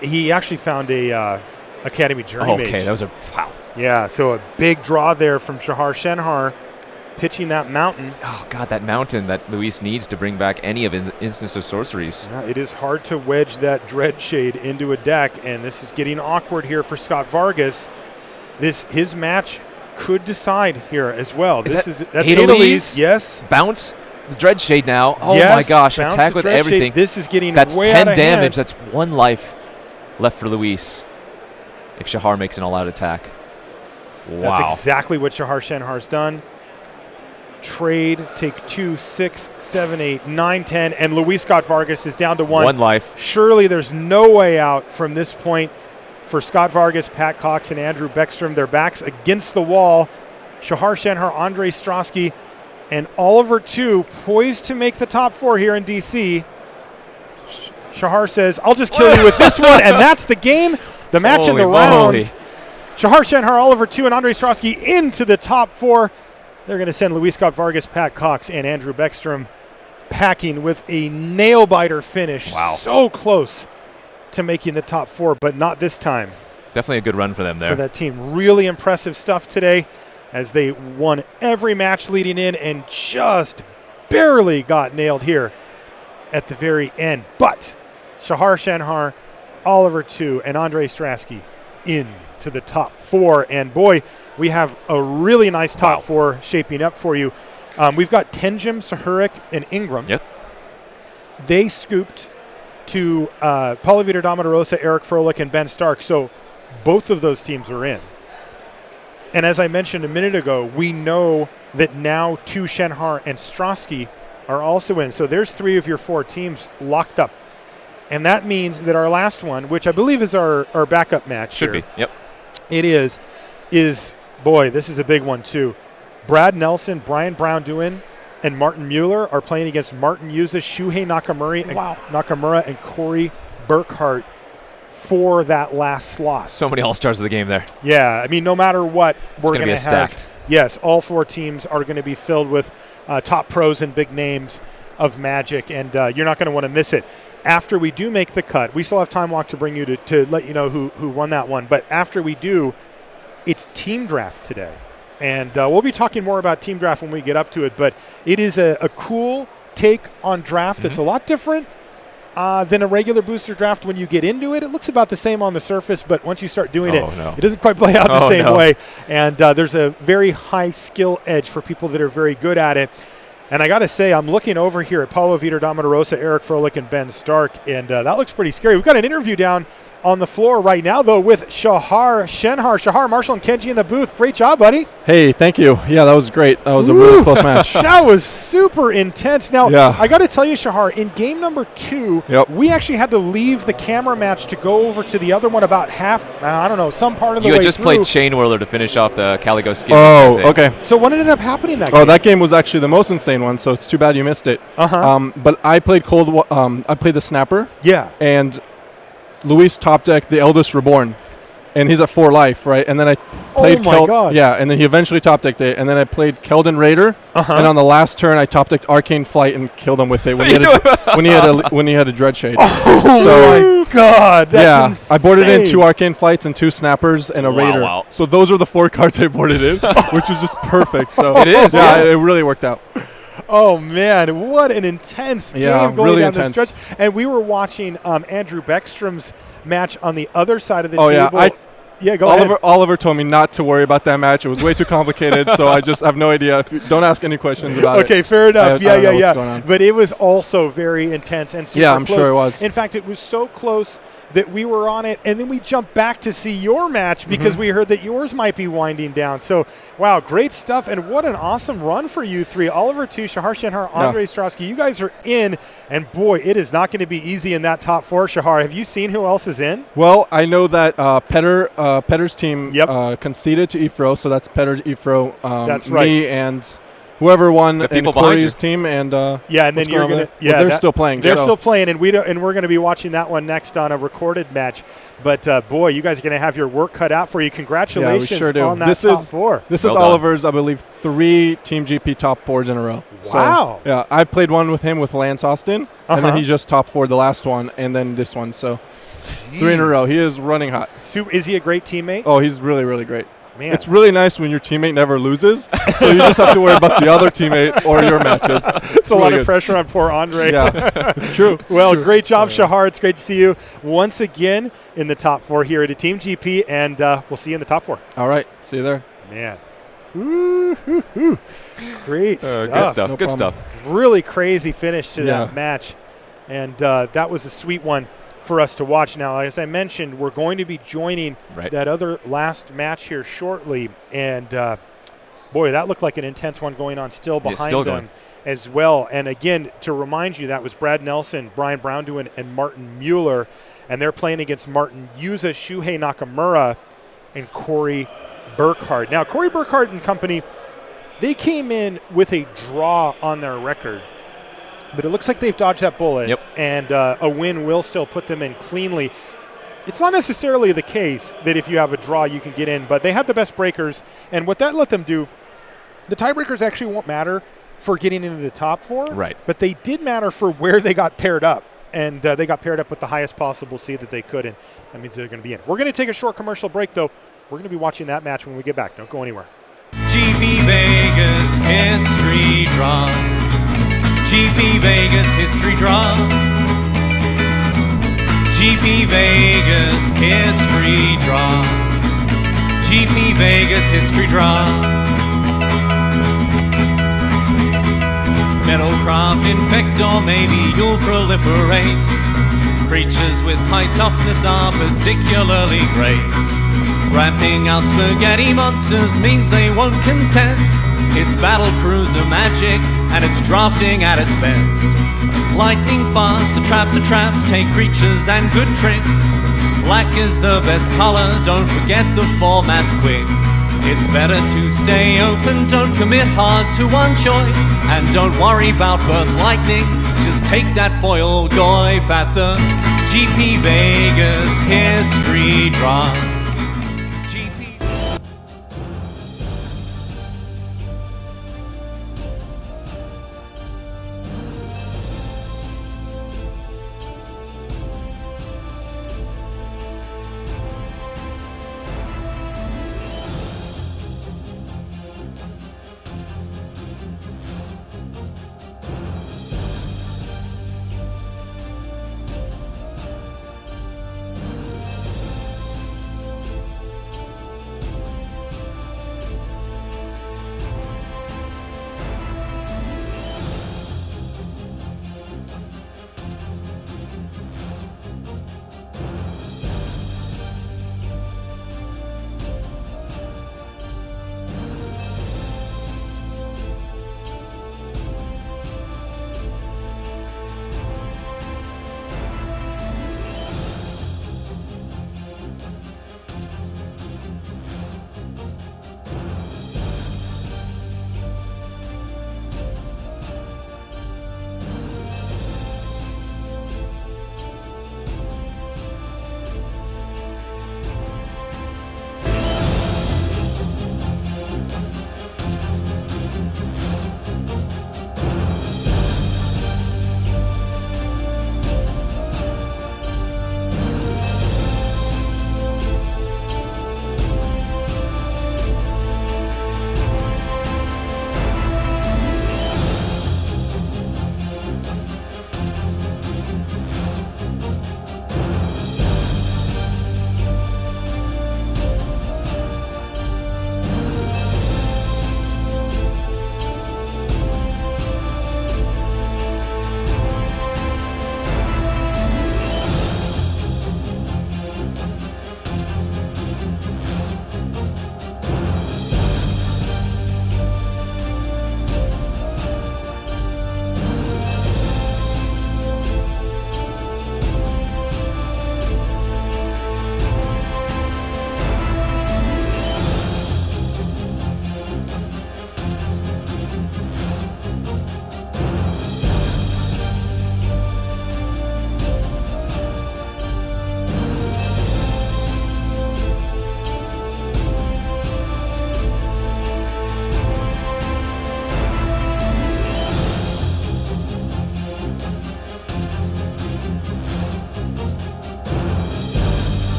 He actually found a Academy Journey Mage. Okay, that was a wow. Yeah, so a big draw there from Shahar Shenhar, pitching that mountain. Oh God, that mountain that Luis needs to bring back any of his Instance of Sorceries. Yeah, it is hard to wedge that Dreadshade into a deck, and this is getting awkward here for Scott Vargas. His match could decide here as well. That's Adeliz. Yes. Bounce. Dreadshade now. Oh yes, my gosh! Attack with everything. This is getting That's way 10 out of damage. hand. That's 1 life left for Luis. If Shahar makes an all-out attack. Wow. That's exactly what Shahar Shenhar's done. Trade, take 2, 6, 7, 8, 9, 10, and Luis Scott Vargas is down to 1. 1 life. Surely there's no way out from this point for Scott Vargas, Pat Cox, and Andrew Beckstrom. Their backs against the wall. Shahar Shenhar, Andre Ostrovsky, and Oliver 2 poised to make the top 4 here in DC. Shahar says, I'll just kill you with this one, and that's the game. The match in the round. Shahar Shenhar, Oliver 2, and Andre Ostrovsky into the top 4. They're going to send Luis Scott Vargas, Pat Cox, and Andrew Beckstrom packing with a nail-biter finish. Wow. So close to making the top 4, but not this time. Definitely a good run for them there. For that team. Really impressive stuff today as they won every match leading in and just barely got nailed here at the very end. But Shahar Shenhar, Oliver 2, and Andre Ostrovsky into the top 4. And boy, we have a really nice top 4 shaping up for you. We've got Tenjim, Sahurik, and Ingram. Yep. They scooped to Paulo Vitor Damarosa, Eric Froelich, and Ben Stark. So both of those teams are in. And as I mentioned a minute ago, we know that now 2 Shenhar and Ostrovsky are also in. So there's 3 of your 4 teams locked up. And that means that our last one, which I believe is our backup match Should be, yep. It is, boy, this is a big one too. Brad Nelson, Brian Brown-Dooley, and Martin Muller are playing against Martin Yuza, Shuhei Nakamura, and Corey Burkhart for that last slot. So many all-stars of the game there. Yeah, I mean, no matter what, we're going to have. Stacked. Yes, all 4 teams are going to be filled with top pros and big names of Magic, and you're not going to want to miss it. After we do make the cut, we still have Time Walk to bring you to let you know who won that one. But after we do, it's team draft today. And we'll be talking more about team draft when we get up to it. But it is a cool take on draft. It's a lot different than a regular booster draft when you get into it. It looks about the same on the surface, but once you start doing it doesn't quite play out the same way. And there's a very high skill edge for people that are very good at it. And I got to say, I'm looking over here at Paulo Vitor Damarosa, Eric Froelich, and Ben Stark, and that looks pretty scary. We've got an interview down on the floor right now, though, with Shahar, Marshall, and Kenji in the booth. Great job, buddy. Hey, thank you. Yeah, that was great. That was a really close match. That was super intense. Now, I got to tell you, Shahar, in game number 2, we actually had to leave the camera match to go over to the other one about half, I don't know, some part of the way You had just through. played Chain Whirler to finish off the Caligo skin. Oh, okay. So what ended up happening that game? Oh, that game was actually the most insane one, so it's too bad you missed it. But I played I played the Snapper. Yeah. And Luis top deck the Eldest Reborn, and he's at 4 life, right? And then I played God. Yeah, and then he eventually top decked it, and then I played Keldon Raider, and on the last turn I top decked Arcane Flight and killed him with it when he had a Dread Shade. Oh my God, that's insane. I boarded in 2 Arcane Flights and 2 Snappers and a Raider. Wow. So those are the 4 cards I boarded in, which was just perfect. So it is. Yeah, it really worked out. Oh, man, what an intense game going really down intense. the stretch. And we were watching Andrew Beckstrom's match on the other side of the table. Yeah, go ahead. Oliver told me not to worry about that match. It was way too complicated, so I just have no idea. Don't ask any questions about it. Okay, fair enough. I don't know what's going on. But it was also very intense and super close. I'm sure it was. In fact, it was so close that we were on it, and then we jumped back to see your match because we heard that yours might be winding down. So, wow, great stuff, and what an awesome run for you 3. Oliver 2, Shahar Shenhar, Andre Ostrovsky. You guys are in, and boy, it is not going to be easy in that top 4, Shahar. Have you seen who else is in? Well, I know that Petter's team conceded to Ifro, so that's Petter, Ifro, that's right. me, and whoever won in Corey's team, and and then you're gonna they're still playing. They're still playing, and we're going to be watching that one next on a recorded match. But boy, you guys are going to have your work cut out for you. Congratulations we sure do. on that top 4. This is Oliver's, I believe, 3 Team GP top 4s in a row. Wow. So, I played one with him with Lance Austin, and then he just top 4'd the last one, and then this one. So 3 in a row. He is running hot. Is he a great teammate? Oh, he's really, really great. Man. It's really nice when your teammate never loses, so you just have to worry about the other teammate or your matches. It's a lot of pressure on poor Andre. Yeah, it's true. Well, great job, Shahar. It's great to see you once again in the top 4 here at a Team GP, and we'll see you in the top 4. All right, see you there. Man. Great stuff. Good stuff. No good problem. stuff. Really crazy finish to that match, and that was a sweet one for us to watch. Now, as I mentioned, we're going to be joining that other last match here shortly, and boy, that looked like an intense one going on still behind them as well. And again, to remind you, that was Brad Nelson, Brian Brown-Dooley, and Martin Muller, and they're playing against Martin Yuza, Shuhei Nakamura, and Corey Burkhart. Now, Corey Burkhart and company, they came in with a draw on their record, but it looks like they've dodged that bullet, and a win will still put them in cleanly. It's not necessarily the case that if you have a draw you can get in, but they had the best breakers, and what that let them do, the tiebreakers actually won't matter for getting into the top 4, but they did matter for where they got paired up, and they got paired up with the highest possible seed that they could, and that means they're going to be in. We're going to take a short commercial break, though. We're going to be watching that match when we get back. Don't go anywhere. GTP Vegas History Draw. GTP Vegas History Draw. GTP Vegas History Draw. GTP Vegas History Draw. Metalcraft infect or maybe you'll proliferate. Creatures with high toughness are particularly great. Ramping out spaghetti monsters means they won't contest. It's battle cruiser magic, and it's drafting at its best. Lightning fast, the traps are traps, take creatures and good tricks. Black is the best color, don't forget the format's quick. It's better to stay open, don't commit hard to one choice. And don't worry about burst lightning, just take that foil goif at the GTP Vegas History Draw.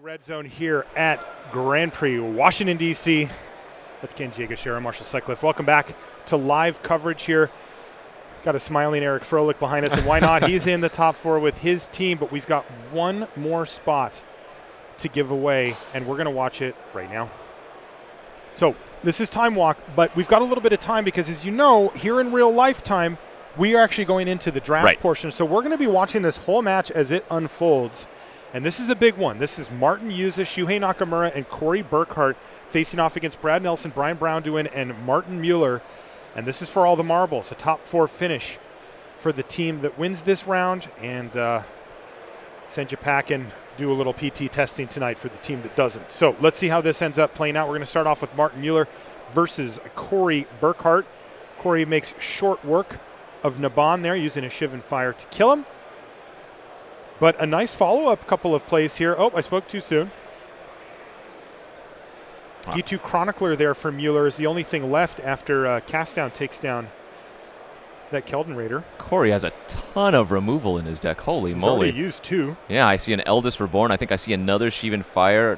Red Zone here at Grand Prix, Washington, D.C. That's Kenji Egashira, Marshall Sutcliffe. Welcome back to live coverage here. Got a smiling Eric Froelich behind us, and why not? He's in the top 4 with his team, but we've got one more spot to give away, and we're going to watch it right now. So this is Time Walk, but we've got a little bit of time because, as you know, here in real life time, we are actually going into the draft portion. So we're going to be watching this whole match as it unfolds. And this is a big one. This is Martin Yuza, Shuhei Nakamura, and Corey Burkhart facing off against Brad Nelson, Brian Brown-Dooley, and Martin Muller. And this is for all the marbles, a top 4 finish for the team that wins this round. And send you packing, do a little PT testing tonight for the team that doesn't. So let's see how this ends up playing out. We're going to start off with Martin Muller versus Corey Burkhart. Corey makes short work of Naban there, using a Shiv and Fire to kill him. But a nice follow-up couple of plays here. Oh, I spoke too soon. Wow. D2 Chronicler there for Mueller is the only thing left after Castdown takes down that Keldon Raider. Corey has a ton of removal in his deck. Holy He's moly. Already used 2. Yeah, I see an Eldest Reborn. I think I see another Shivan Fire.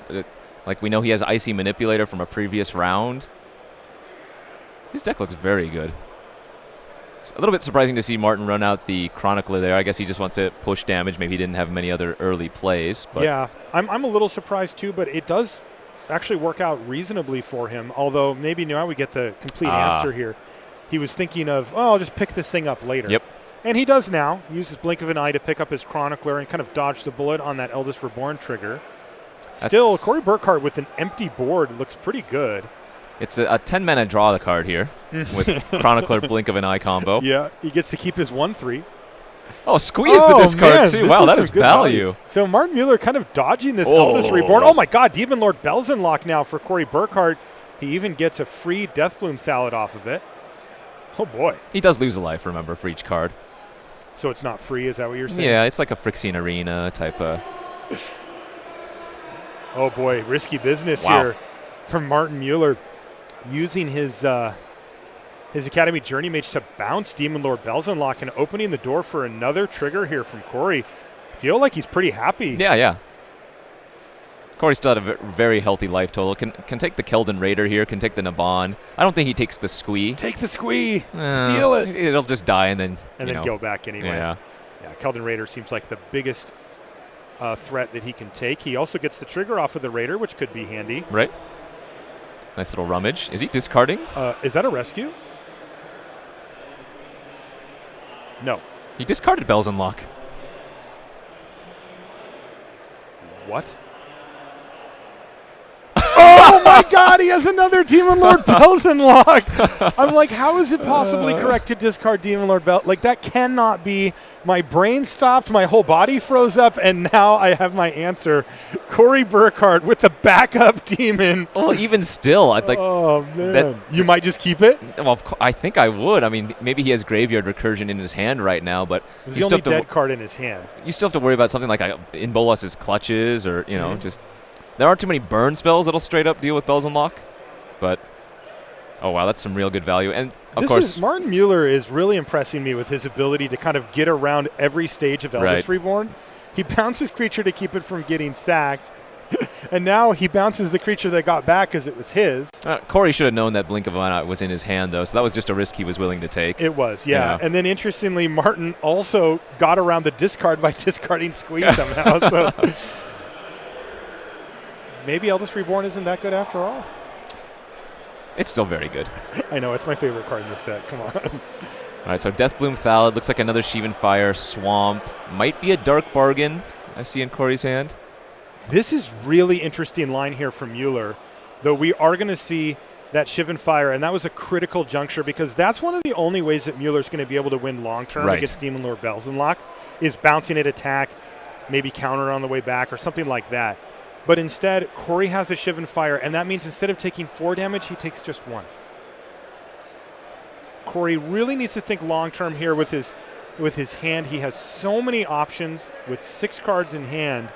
Like we know he has Icy Manipulator from a previous round. His deck looks very good. It's a little bit surprising to see Martin run out the Chronicler there. I guess he just wants to push damage. Maybe he didn't have many other early plays. But yeah, I'm a little surprised too, but it does actually work out reasonably for him, although maybe now we get the complete answer here. He was thinking of, oh, I'll just pick this thing up later. Yep. And he does now. Uses Blink of an Eye to pick up his Chronicler and kind of dodge the bullet on that Eldest Reborn trigger. Still, Corey Burkhart with an empty board looks pretty good. It's a 10-mana draw the card here with Chronicler Blink of an Eye combo. Yeah, he gets to keep his 1/3. Oh, squeeze the discard too. Wow, that is value. So Martin Mueller kind of dodging this Eldest Reborn. Oh my God, Demon Lord Belzenlock now for Corey Burkhart. He even gets a free Deathbloom Thallid off of it. Oh boy. He does lose a life, remember, for each card. So it's not free, is that what you're saying? Yeah, it's like a Phyrexian Arena type of... Oh boy, risky business here from Martin Mueller. Using his Academy Journey Mage to bounce Demon Lord Belzenlock and opening the door for another trigger here from Corey. I feel like he's pretty happy. Yeah. Corey still had a very healthy life total. Can take the Keldon Raider here, can take the Naban. I don't think he takes the Squee. Take the Squee. Steal it. It'll just die and then go back anyway. Yeah, Keldon Raider seems like the biggest threat that he can take. He also gets the trigger off of the Raider, which could be handy. Right. Nice little rummage. Is he discarding? Is that a rescue? No. He discarded Belzenlock. What? Oh my God, he has another Demon Lord Belzenlock. I'm like, how is it possibly correct to discard Demon Lord Bel? Like, that cannot be. My brain stopped, my whole body froze up, and now I have my answer. Corey Burkhart with the backup demon. Well, even still, I'd like. Oh man, you might just keep it. Well, I think I would. I mean, maybe he has Graveyard Recursion in his hand right now, but it's the only dead card in his hand. You still have to worry about something like in Bolas's Clutches, or just. There aren't too many burn spells that'll straight up deal with Belzenlock, but oh wow, that's some real good value. And of course, Martin Mueller is really impressing me with his ability to kind of get around every stage of Eldest Reborn. He bounces creature to keep it from getting sacked, and now he bounces the creature that got back because it was his. Corey should have known that Blink of an Eye was in his hand, though, so that was just a risk he was willing to take. It was, yeah. And then interestingly, Martin also got around the discard by discarding Squeeze somehow. So. Maybe Eldest Reborn isn't that good after all. It's still very good. I know, it's my favorite card in this set. Come on. All right, so Deathbloom Thallid looks like another Shivan Fire Swamp. Might be a Dark Bargain I see in Corey's hand. This is really interesting line here from Mueller, though we are going to see that Shivan Fire, and that was a critical juncture because that's one of the only ways that Mueller's going to be able to win long-term against Demon Lord Belzenlock is bouncing at attack, maybe counter on the way back or something like that. But instead, Corey has a Shivan Fire, and that means instead of taking 4 damage, he takes just 1. Corey really needs to think long-term here with his hand. He has so many options with 6 cards in hand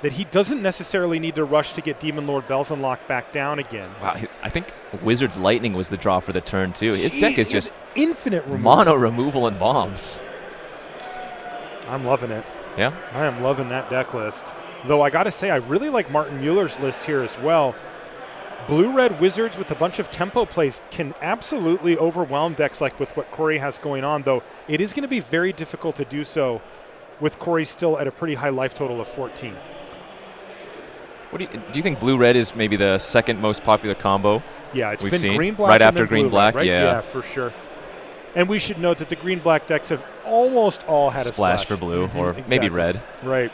that he doesn't necessarily need to rush to get Demon Lord Belzenlock back down again. Wow, I think Wizard's Lightning was the draw for the turn, too. His deck is just infinite removal. Mono removal and bombs. I'm loving it. Yeah? I am loving that deck list. Though I got to say, I really like Martin Muller's list here as well. Blue-red Wizards with a bunch of tempo plays can absolutely overwhelm decks like with what Corey has going on, though it is going to be very difficult to do so with Corey still at a pretty high life total of 14. Do you think blue-red is maybe the second most popular combo? Yeah, it's we've been seen? green-black right and after then green-black, right? Yeah, for sure. And we should note that the green-black decks have almost all had a splash for blue, or exactly. maybe red. Right.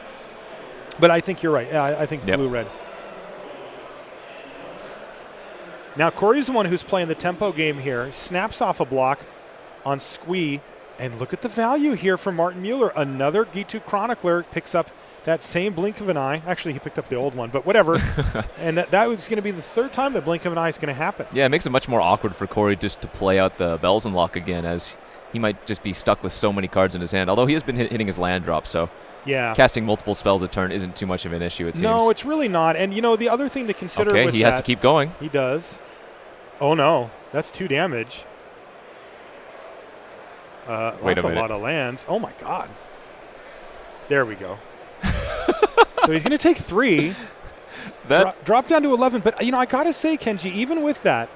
But I think you're right. Yeah, I think blue-red. Now, Corey's the one who's playing the tempo game here. Snaps off a block on Squee. And look at the value here from Martin Muller. Another G2 Chronicler picks up that same blink of an eye. Actually, he picked up the old one, but whatever. And that was going to be the third time that blink of an eye is going to happen. Yeah, it makes it much more awkward for Corey just to play out the Bells and Lock again, as he might just be stuck with so many cards in his hand. Although he has been hitting his land drop, so casting multiple spells a turn isn't too much of an issue, it seems. No, it's really not. And, the other thing to consider with he has to keep going. He does. Oh, no. That's 2 damage. That's a lot of lands. Oh, my God. There we go. So he's going to take 3. Drop down to 11. But, I got to say, Kenji, even with that,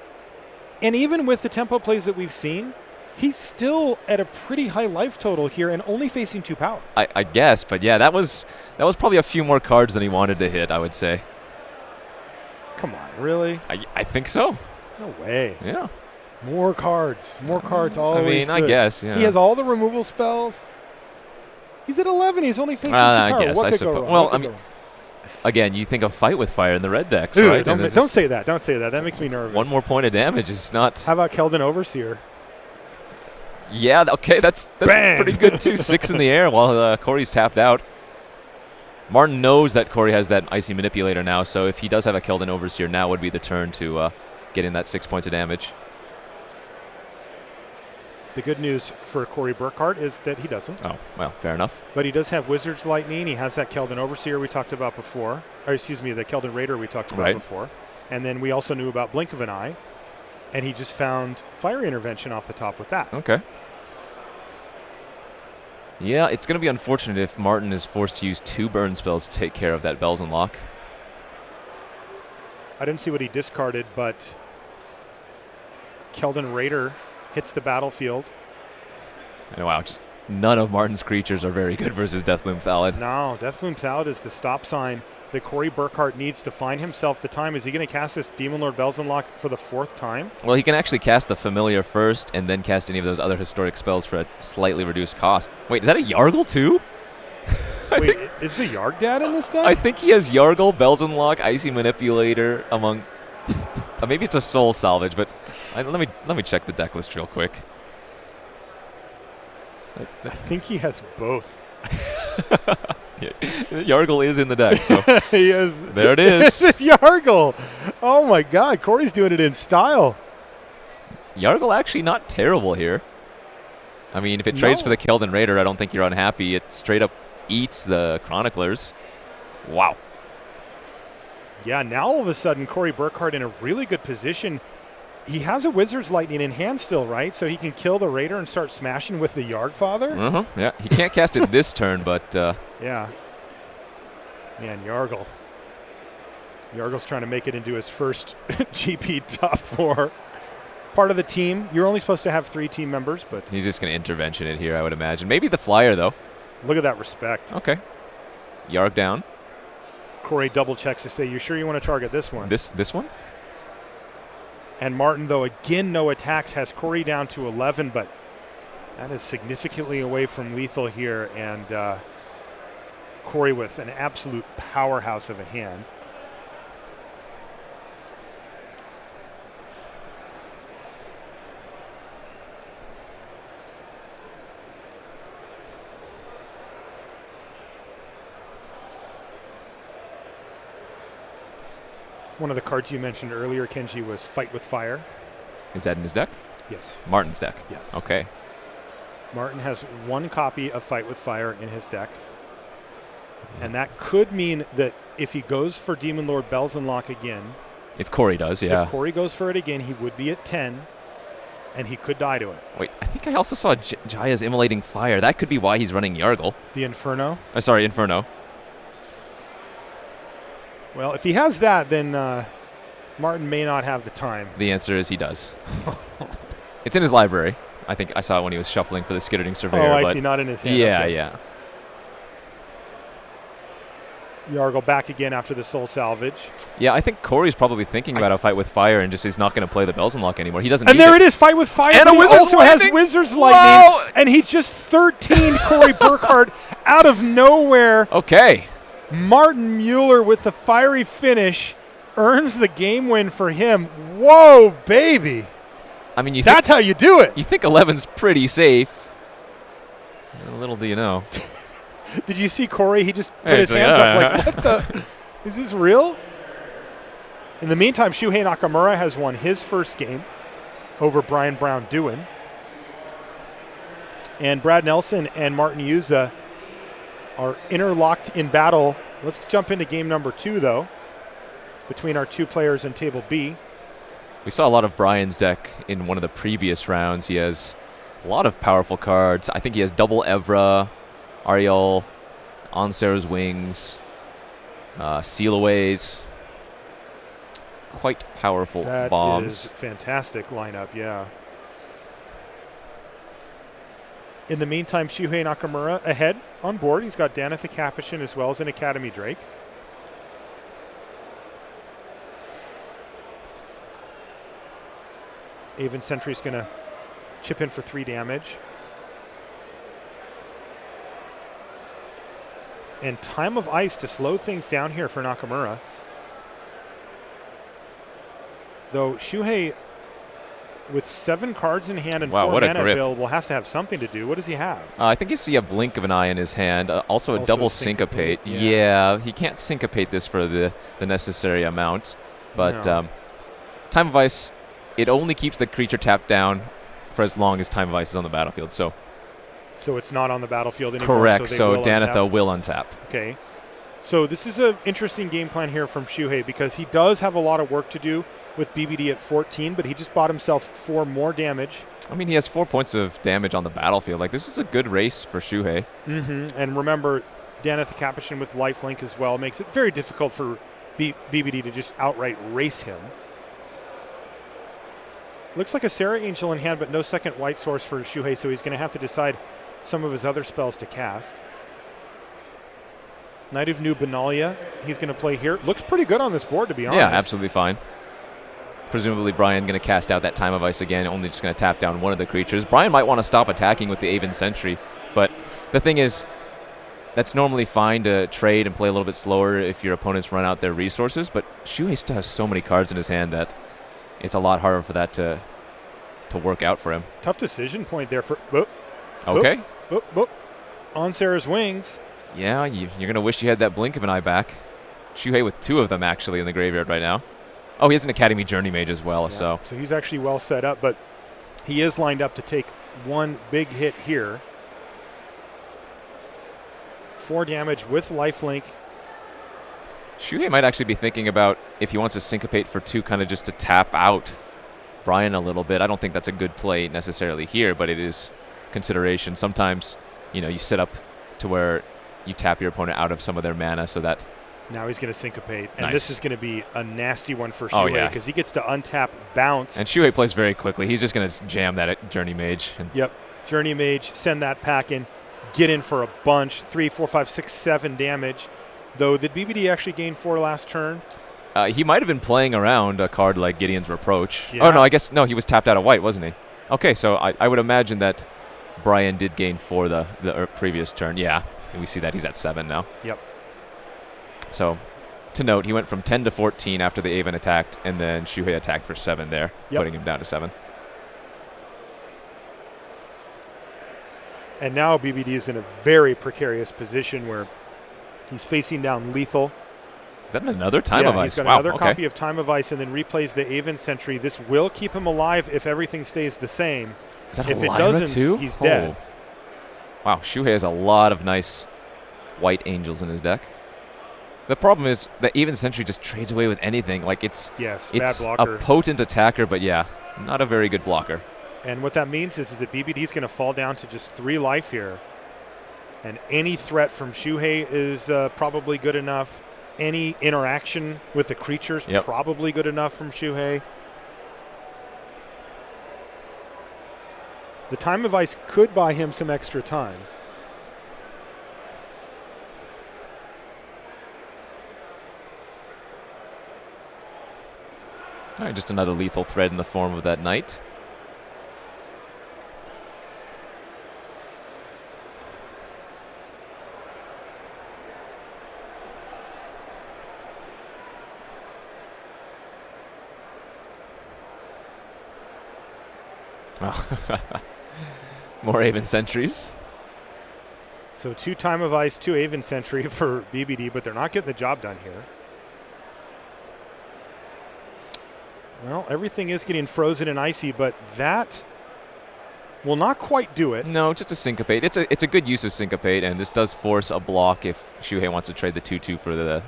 and even with the tempo plays that we've seen, he's still at a pretty high life total here and only facing 2 power. I guess. But, yeah, that was probably a few more cards than he wanted to hit, I would say. Come on, really? I think so. No way. Yeah. More cards. Always I guess, yeah. He has all the removal spells. He's at 11. He's only facing 2 power. I guess. What could go wrong? Well, again, you think of Fight with Fire in the red decks, Dude, right? Don't say that. Don't say that. That makes me nervous. One more point of damage is not... How about Keldon Overseer? Yeah, okay, that's pretty good, too. 6 in the air while Corey's tapped out. Martin knows that Corey has that Icy Manipulator now, so if he does have a Keldon Overseer, now would be the turn to get in that 6 points of damage. The good news for Corey Burkhart is that he doesn't. Oh, well, fair enough. But he does have Wizard's Lightning. He has that Keldon Overseer we talked about before. Or excuse me, the Keldon Raider we talked about before. And then we also knew about Blink of an Eye. And he just found Fire Intervention off the top with that. Okay. Yeah, it's going to be unfortunate if Martin is forced to use 2 burn spells to take care of that Bells and Lock. I didn't see what he discarded, but Keldon Raider hits the battlefield. And wow, just none of Martin's creatures are very good versus Deathbloom Thallid. No, Deathbloom Thallid is the stop sign that Corey Burkhart needs to find himself the time. Is he going to cast this Demon Lord Bells and Lock for the 4th time? Well, he can actually cast the Familiar first and then cast any of those other historic spells for a slightly reduced cost. Wait, is that a Yargle too? Wait, is the Yarg Dad in this deck? I think he has Yargle, Bells and Lock, Icy Manipulator among... maybe it's a Soul Salvage, but let me check the deck list real quick. I think he has both. Yeah, Yargle is in the deck, so he is. There it is. It's Yargle. Oh my God, Corey's doing it in style. Yargle actually not terrible here. I mean, if it trades for the Keldon Raider, I don't think you're unhappy. It straight up eats the Chroniclers. Wow. Yeah, now all of a sudden, Corey Burkhart in a really good position. He has a Wizard's Lightning in hand still, right? So he can kill the Raider and start smashing with the Yargfather? Yeah, he can't cast it this turn, but... yeah. Man, Yargle. Yargle's trying to make it into his first GP top 4. Part of the team. You're only supposed to have 3 team members, but... He's just going to intervention it here, I would imagine. Maybe the Flyer, though. Look at that respect. Okay. Yarg down. Corey double checks to say, you sure you want to target this one? This one? And Martin, though, again, no attacks, has Corey down to 11, but that is significantly away from lethal here. And Corey with an absolute powerhouse of a hand. One of the cards you mentioned earlier, Kenji, was Fight with Fire. Is that in his deck? Yes. Martin's deck? Yes. Okay. Martin has 1 copy of Fight with Fire in his deck. And that could mean that if he goes for Demon Lord Bells and Lock again... If Corey does, yeah. If Corey goes for it again, he would be at 10, and he could die to it. Wait, I think I also saw Jaya's Immolating Fire. That could be why he's running Yargle. The Inferno? Sorry, Inferno. Well, if he has that, then Martin may not have the time. The answer is he does. It's in his library. I think I saw it when he was shuffling for the skittering surveyor. Oh, I see. Not in his hand. Yeah, okay. yeah. Yargle back again after the soul salvage. Yeah, I think Corey's probably thinking about a fight with fire and just is not going to play the bells and lock anymore. He doesn't. And there it is, fight with fire. And but a he Wizard's also Lightning. has Wizard's Lightning, and he just 13 Corey Burkhart out of nowhere. Okay. Martin Muller with the fiery finish earns the game win for him. Whoa, baby! I mean, that's how you do it. You think 11's pretty safe? Little do you know. Did you see Corey? He just put his hands up like, what the? Is this real? In the meantime, Shuhei Nakamura has won his first game over Brian Brown-Dooley. And Brad Nelson and Martin Yuza are interlocked in battle. Let's jump into game number 2, though, between our two players in Table B. We saw a lot of Brian's deck in one of the previous rounds. He has a lot of powerful cards. I think he has double Evra, Ariel, On Sarah's Wings, Sealaways. Quite powerful bombs. That is fantastic lineup, yeah. In the meantime, Shuhei Nakamura ahead on board. He's got Daneth the Capuchin as well as an Academy Drake. Avon Sentry's going to chip in for 3 damage. And Time of Ice to slow things down here for Nakamura. Though Shuhei, with 7 cards in hand and 4 mana available, has to have something to do. What does he have? I think you see a Blink of an Eye in his hand. Also a double Syncopate. Yeah, he can't Syncopate this for the necessary amount. But no. Time of Ice, it only keeps the creature tapped down for as long as Time of Ice is on the battlefield. So it's not on the battlefield anymore. Correct. So Danetha will untap. Okay. So this is an interesting game plan here from Shuhei because he does have a lot of work to do with BBD at 14, but he just bought himself 4 more damage. I mean, he has 4 points of damage on the battlefield. Like, this is a good race for Shuhei. And remember, Daneth the Capuchin with lifelink as well makes it very difficult for BBD to just outright race him. Looks like a Serra Angel in hand, but no second white source for Shuhei, so he's going to have to decide some of his other spells to cast. Knight of New Benalia, he's going to play here. Looks pretty good on this board, to be honest. Yeah, absolutely fine. Presumably Brian going to cast out that Time of Ice again, only just going to tap down one of the creatures. Brian might want to stop attacking with the Avon Sentry, but the thing is, that's normally fine to trade and play a little bit slower if your opponents run out their resources, but Shuhei still has so many cards in his hand that it's a lot harder for that to work out for him. Tough decision point there for... Okay. On Sarah's Wings. Yeah, you're going to wish you had that Blink of an Eye back. Shuhei with 2 of them, actually, in the graveyard right now. Oh, he has an Academy Journey Mage as well. Yeah. So he's actually well set up, but he is lined up to take 1 big hit here. 4 damage with lifelink. Shuhei might actually be thinking about if he wants to Syncopate for 2, kind of just to tap out Brian a little bit. I don't think that's a good play necessarily here, but it is consideration. Sometimes, you set up to where you tap your opponent out of some of their mana so that... Now he's going to Syncopate, and nice. This is going to be a nasty one for Shuhei because he gets to untap Bounce. And Shuhei plays very quickly. He's just going to jam that Journey Mage. Yep, Journey Mage, send that pack in, get in for a bunch, 3, 4, 5, 6, 7 damage. Though, did BBD actually gain 4 last turn? He might have been playing around a card like Gideon's Reproach. Yeah. Oh, no, I guess, no, he was tapped out of white, wasn't he? Okay, so I would imagine that Brian did gain 4 the previous turn. Yeah, and we see that he's at 7 now. Yep. So, to note, he went from 10 to 14 after the Avon attacked, and then Shuhei attacked for 7 there, putting him down to 7. And now BBD is in a very precarious position where he's facing down lethal. Is that another Time of Ice? He's got another copy of Time of Ice and then replays the Avon Sentry. This will keep him alive if everything stays the same. Is that if a it doesn't, too? He's dead. Wow, Shuhei has a lot of nice white angels in his deck. The problem is that Avon Sentry just trades away with anything. Like it's bad blocker. A potent attacker, but yeah, not a very good blocker. And what that means is that BBD's going to fall down to just 3 life here. And any threat from Shuhei is probably good enough. any interaction with the creatures, probably good enough from Shuhei. The Time of Ice could buy him some extra time. All right, just another lethal thread in the form of that knight. More Aven Sentries. So 2 Time of Ice, 2 Aven Sentry for BBD, but they're not getting the job done here. Well, everything is getting frozen and icy, but that will not quite do it. No, just a Syncopate. It's a good use of Syncopate, and this does force a block if Shuhei wants to trade the 2-2 for the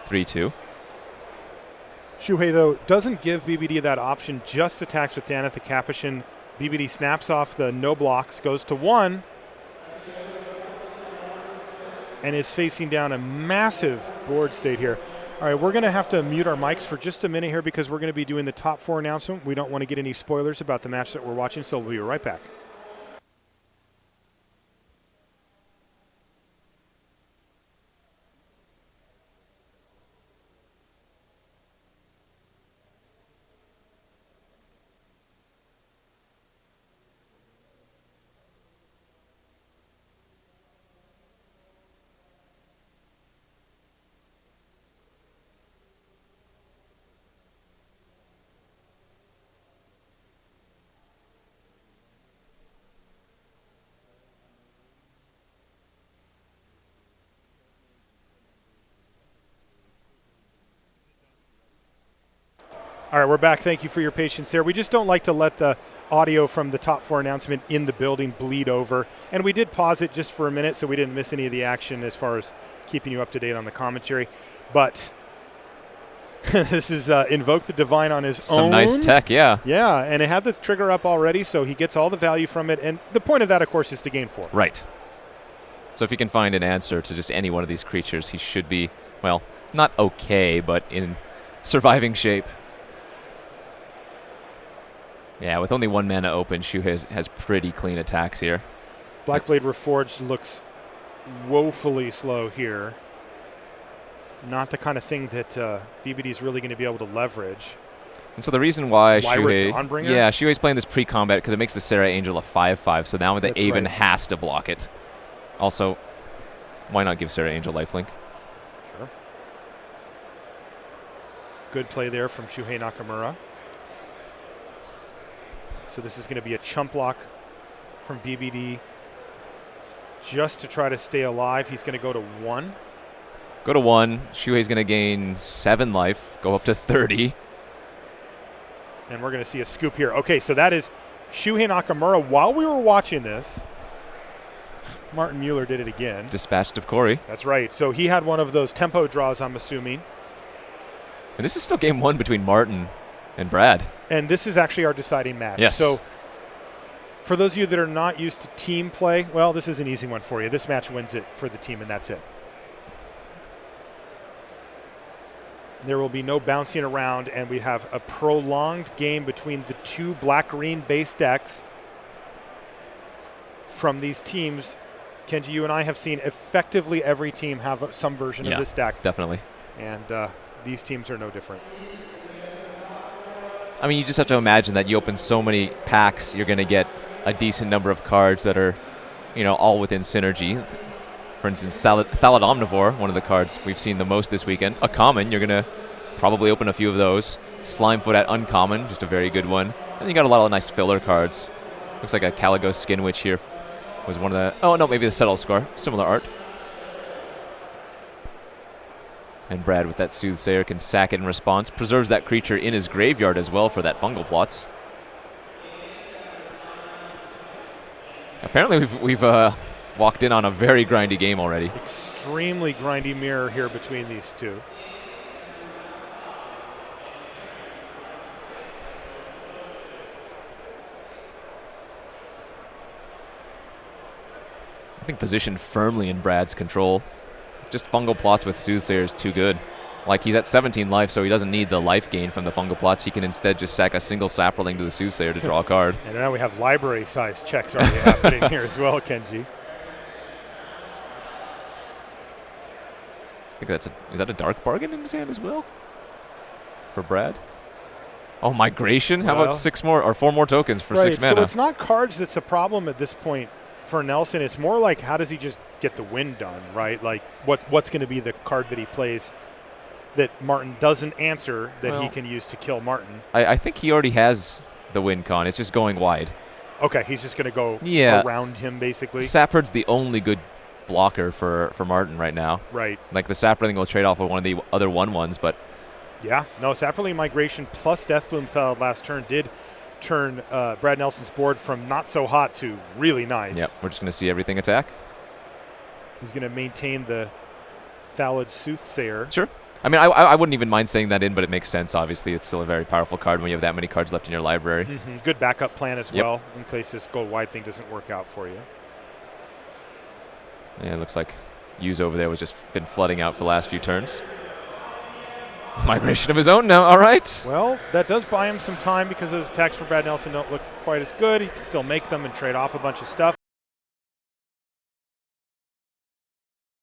3-2. Shuhei, though, doesn't give BBD that option, just attacks with Dan at the Capuchin. BBD snaps off the no blocks, goes to 1, and is facing down a massive board state here. All right, we're going to have to mute our mics for just a minute here because we're going to be doing the top 4 announcement. We don't want to get any spoilers about the match that we're watching, so we'll be right back. All right, we're back. Thank you for your patience there. We just don't like to let the audio from the top 4 announcement in the building bleed over. And we did pause it just for a minute so we didn't miss any of the action as far as keeping you up to date on the commentary. But this is Invoke the Divine on his own. Some nice tech, yeah. Yeah, and it had the trigger up already, so he gets all the value from it. And the point of that, of course, is to gain 4. Right. So if he can find an answer to just any one of these creatures, he should be, well, not okay, but in surviving shape. Yeah, with only 1 mana open, Shu has pretty clean attacks here. Blackblade Reforged looks woefully slow here. Not the kind of thing that BBD is really going to be able to leverage. And so the reason why Shuhei's playing this pre-combat because it makes the Serra Angel a 5/5, so now the Aven has to block it. Also, why not give Serra Angel lifelink? Sure. Good play there from Shuhei Nakamura. So this is going to be a chump block from BBD just to try to stay alive. He's going to go to 1. Go to 1. Shuhei's going to gain 7 life, go up to 30. And we're going to see a scoop here. Okay, so that is Shuhei Nakamura. While we were watching this, Martin Muller did it again. Dispatched of Corey. That's right. So he had one of those tempo draws, I'm assuming. And this is still game 1 between Martin and Brad. And this is actually our deciding match. Yes. So for those of you that are not used to team play, well, this is an easy one for you. This match wins it for the team, and that's it. There will be no bouncing around, and we have a prolonged game between the 2 black-green base decks from these teams. Kenji, you and I have seen effectively every team have some version of this deck. Definitely. And these teams are no different. I mean, you just have to imagine that you open so many packs, you're going to get a decent number of cards that are, all within synergy. For instance, Thallid Omnivore, one of the cards we've seen the most this weekend. A common, you're going to probably open a few of those. Slimefoot at uncommon, just a very good one. And you got a lot of nice filler cards. Looks like a Caligo Skin Witch here was one of the... Oh, no, maybe the Settle Scar. Similar art. And Brad, with that Soothsayer, can sack it in response. Preserves that creature in his graveyard as well for that Fungal Plots. Apparently, we've walked in on a very grindy game already. Extremely grindy mirror here between these two. I think positioned firmly in Brad's control. just fungal plots with Soothsayer is too good. Like, he's at 17 life, so he doesn't need the life gain from the fungal plots. He can instead just sack a single Saproling to the Soothsayer to draw a card. And now we have library-sized checks already happening here as well, Kenji. I think is that a dark bargain in his hand as well? For Brad? Oh, Migration? How about 4 more tokens for 6 mana? So it's not cards that's a problem at this point for Nelson. It's more like, how does he just get the win done, right? Like, what's going to be the card that he plays that Martin doesn't answer that he can use to kill Martin? I think he already has the win con. It's just going wide. Okay, he's just going to go around him, basically. Sapherd's the only good blocker for Martin right now. Right. Like, the Saproling will trade off with one of the other 1/1s, but... Yeah, no, Saproling Migration plus Deathbloom Thallid last turn did turn Brad Nelson's board from not so hot to really nice. Yep, we're just going to see everything attack. He's going to maintain the Thallid Soothsayer. Sure. I mean, I wouldn't even mind saying that in, but it makes sense, obviously. It's still a very powerful card when you have that many cards left in your library. Good backup plan as well, in case this go-wide thing doesn't work out for you. Yeah, it looks like Hughes over there was just been flooding out for the last few turns. Migration of his own now, all right. Well, that does buy him some time because those attacks for Brad Nelson don't look quite as good. He can still make them and trade off a bunch of stuff.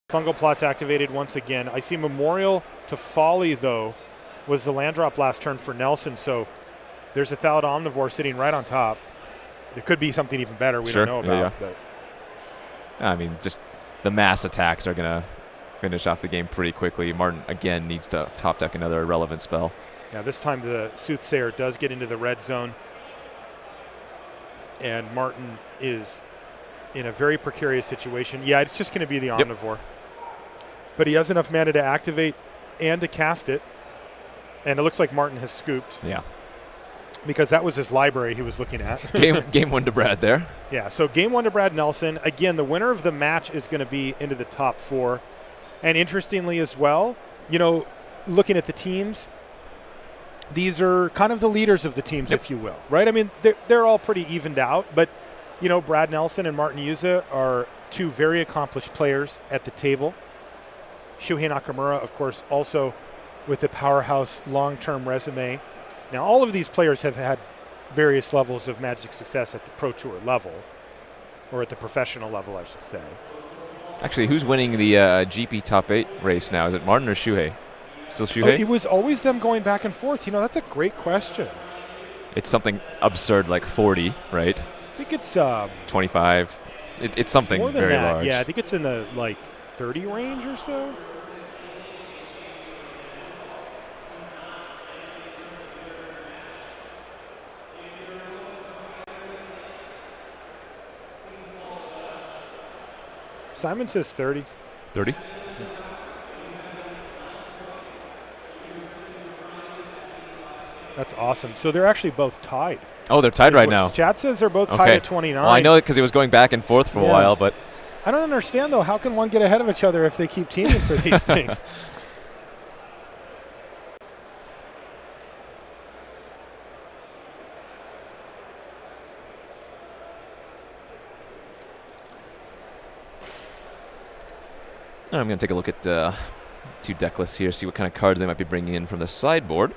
Fungal plots activated once again. I see Memorial to Folly, though, was the land drop last turn for Nelson, so there's a Thallid Omnivore sitting right on top. It could be something even better we don't know about. But I mean, just the mass attacks are going to finish off the game pretty quickly. Martin, again, needs to top deck another irrelevant spell. Yeah, this time the Soothsayer does get into the red zone, and Martin is in a very precarious situation. Yeah, it's just going to be the Omnivore. But he has enough mana to activate and to cast it, and it looks like Martin has scooped. Yeah. Because that was his library he was looking at. Game 1 to Brad there. Yeah, so game 1 to Brad Nelson. Again, the winner of the match is going to be into the top 4. And interestingly as well, you know, looking at the teams, these are kind of the leaders of the teams, if you will, right? I mean, they're all pretty evened out, but, you know, Brad Nelson and Martin Yuza are two very accomplished players at the table. Shuhei Nakamura, of course, also with a powerhouse long-term resume. Now, all of these players have had various levels of Magic success at the Pro Tour level, or at the professional level, I should say. Actually, who's winning the GP Top 8 race now? Is it Martin or Shuhei? Still Shuhei? It was always them going back and forth. You know, that's a great question. It's something absurd like 40, right? I think it's 25. It's something more than very that. large. Yeah, I think it's in the like 30 range or so. Simon says 30. 30? That's awesome. So they're actually both tied. Oh, they're tied right now. Chat says they're both tied at 29. Well, I know it because it was going back and forth for a while, but... I don't understand, though. How can one get ahead of each other if they keep teaming for these things? I'm going to take a look at two deck lists here, see what kind of cards they might be bringing in from the sideboard.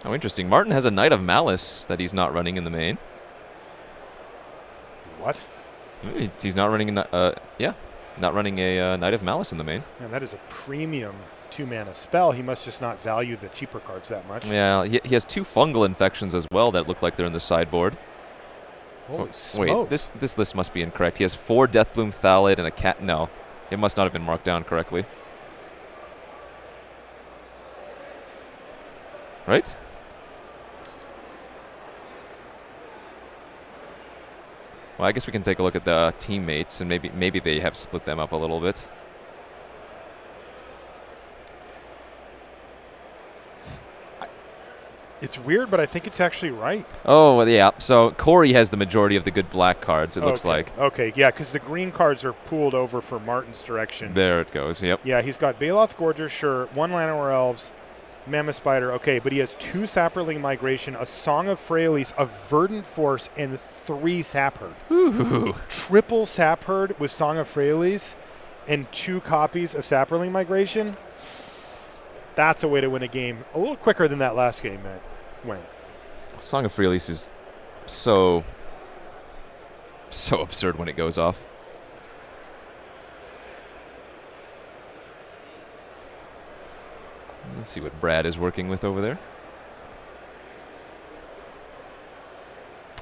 Oh, interesting. Martin has a Knight of Malice that he's not running in the main. What? He's not running not running a Knight of Malice in the main. Man, that is a premium 2-mana spell. He must just not value the cheaper cards that much. Yeah, he has 2 fungal infections as well that look like they're in the sideboard. Holy smoke. Wait, this list must be incorrect. He has 4 Deathbloom Thallid and a cat. No, it must not have been marked down correctly. Right? Well, I guess we can take a look at the teammates, and maybe they have split them up a little bit. It's weird, but I think it's actually right. Oh, well, yeah. So Corey has the majority of the good black cards, it looks like. Okay, yeah, because the green cards are pooled over for Martin's direction. There it goes, yep. Yeah, he's got Baloth, Gorger, Sure, 1 Llanowar Elves, Mammoth Spider, okay, but he has 2 Saproling Migration, a Song of Freyalise, a Verdant Force, and 3 Sapherd. Ooh. Triple Sapherd with Song of Freyalise and 2 copies of Saproling Migration. That's a way to win a game a little quicker than that last game went. Song of Freyalise is so absurd when it goes off. Let's see what Brad is working with over there.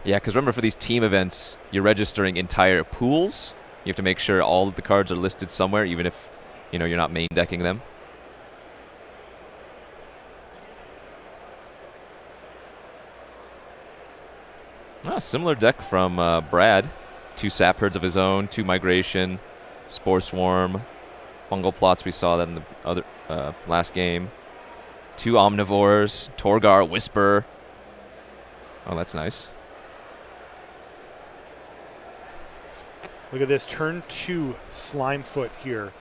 Yeah, because remember, for these team events, you're registering entire pools. You have to make sure all of the cards are listed somewhere, even if you're not main decking them. Similar deck from Brad. 2 Sapherds of his own, 2 Migration, Spore Swarm, Fungal Plots. We saw that in the other last game. 2 Omnivores, Torgar, Whisper. Oh, that's nice. Look at this, turn 2 Slimefoot here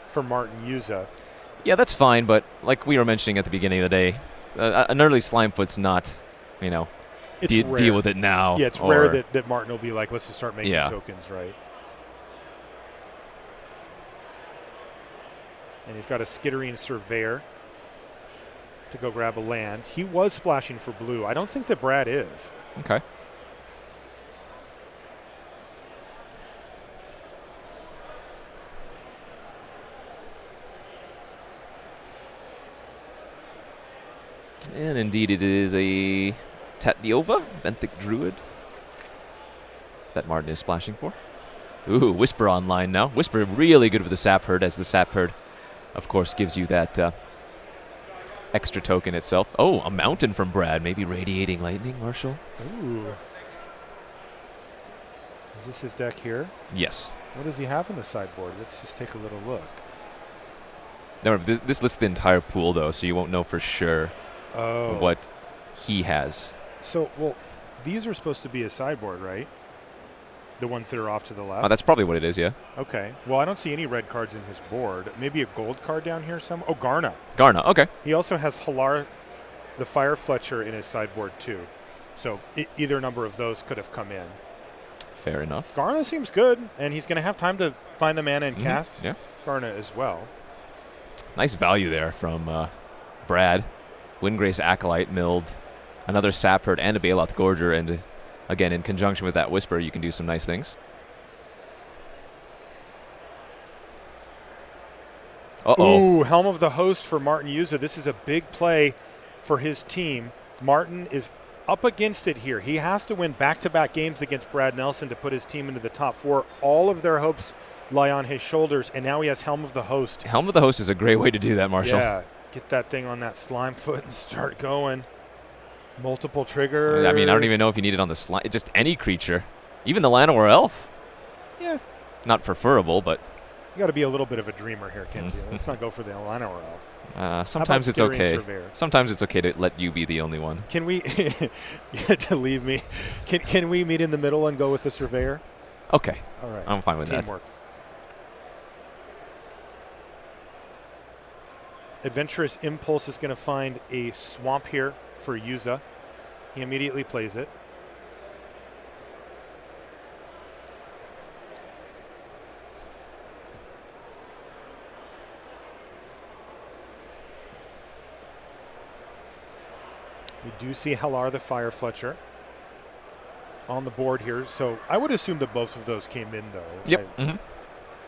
for Martin Yuza. Yeah, that's fine, but like we were mentioning at the beginning of the day, an early Slimefoot's not, deal with it now. Yeah, it's rare that Martin will be like, let's just start making tokens, right? And he's got a Skitterine Surveyor to go grab a land. He was splashing for blue. I don't think that Brad is. Okay. And indeed it is a Tatniova, Benthic Druid, that Martin is splashing for. Ooh, Whisper online now. Whisper really good with the Sapherd, as the Sapherd, of course, gives you that extra token itself. Oh, a Mountain from Brad. Maybe Radiating Lightning, Marshall? Ooh. Is this his deck here? Yes. What does he have in the sideboard? Let's just take a little look. No, this lists the entire pool, though, so you won't know for sure what he has. So, well, these are supposed to be a sideboard, right? The ones that are off to the left? Oh, that's probably what it is, yeah. Okay. Well, I don't see any red cards in his board. Maybe a gold card down here somewhere? Oh, Garna. Garna, okay. He also has Halar, the Fire Fletcher, in his sideboard, too. So either number of those could have come in. Fair enough. Garna seems good, and he's going to have time to find the mana and cast Garna as well. Nice value there from Brad. Windgrace Acolyte milled, another Sapherd, and a Baloth Gorger, and again, in conjunction with that Whisper, you can do some nice things. Ooh, Helm of the Host for Martin Yuza. This is a big play for his team. Martin is up against it here. He has to win back-to-back games against Brad Nelson to put his team into the top 4. All of their hopes lie on his shoulders, and now he has Helm of the Host. Helm of the Host is a great way to do that, Marshall. Yeah, get that thing on that Slimefoot and start going. Multiple triggers. I mean, I don't even know if you need it on the slime. Just any creature. Even the Llanowar Elf. Yeah. Not preferable, but... You got to be a little bit of a dreamer here, Kenji. Let's not go for the Llanowar Elf. Sometimes it's okay. Surveyor? Sometimes it's okay to let you be the only one. Can we... You had to leave me. Can we meet in the middle and go with the Surveyor? Okay. All right. I'm fine with Teamwork. Adventurous Impulse is going to find a swamp here for Yuza. He immediately plays it. We do see Halar the Fire Fletcher on the board here. So I would assume that both of those came in, though. Yep.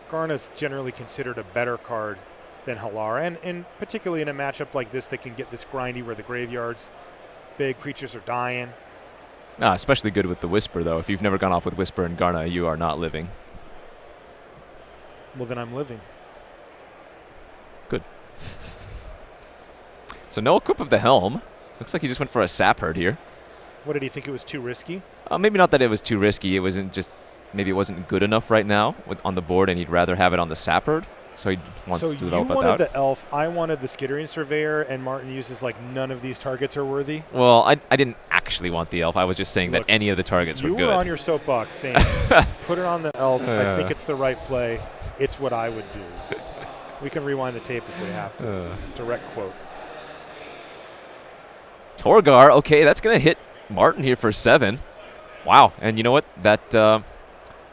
Garna's generally considered a better card than Halar, and particularly in a matchup like this that can get this grindy where the graveyard's big, creatures are dying. Especially good with the Whisper, though. If you've never gone off with Whisper and Garna, you are not living. Well, then I'm living. Good. So no equip of the Helm. Looks like he just went for a Sapherd here. What, did he think it was too risky? Maybe not that it was too risky. It wasn't just, maybe it wasn't good enough right now on the board, and he'd rather have it on the Sapherd. So he wants to develop that out. So you wanted the Elf, I wanted the Skitterine Surveyor, and Martin uses like none of these targets are worthy? Well, I didn't actually want the Elf. I was just saying that any of the targets were good. You were on your soapbox saying, put it on the Elf. I think it's the right play. It's what I would do. We can rewind the tape if we have to. Direct quote. Torgar, okay, that's going to hit Martin here for 7. Wow, and you know what? That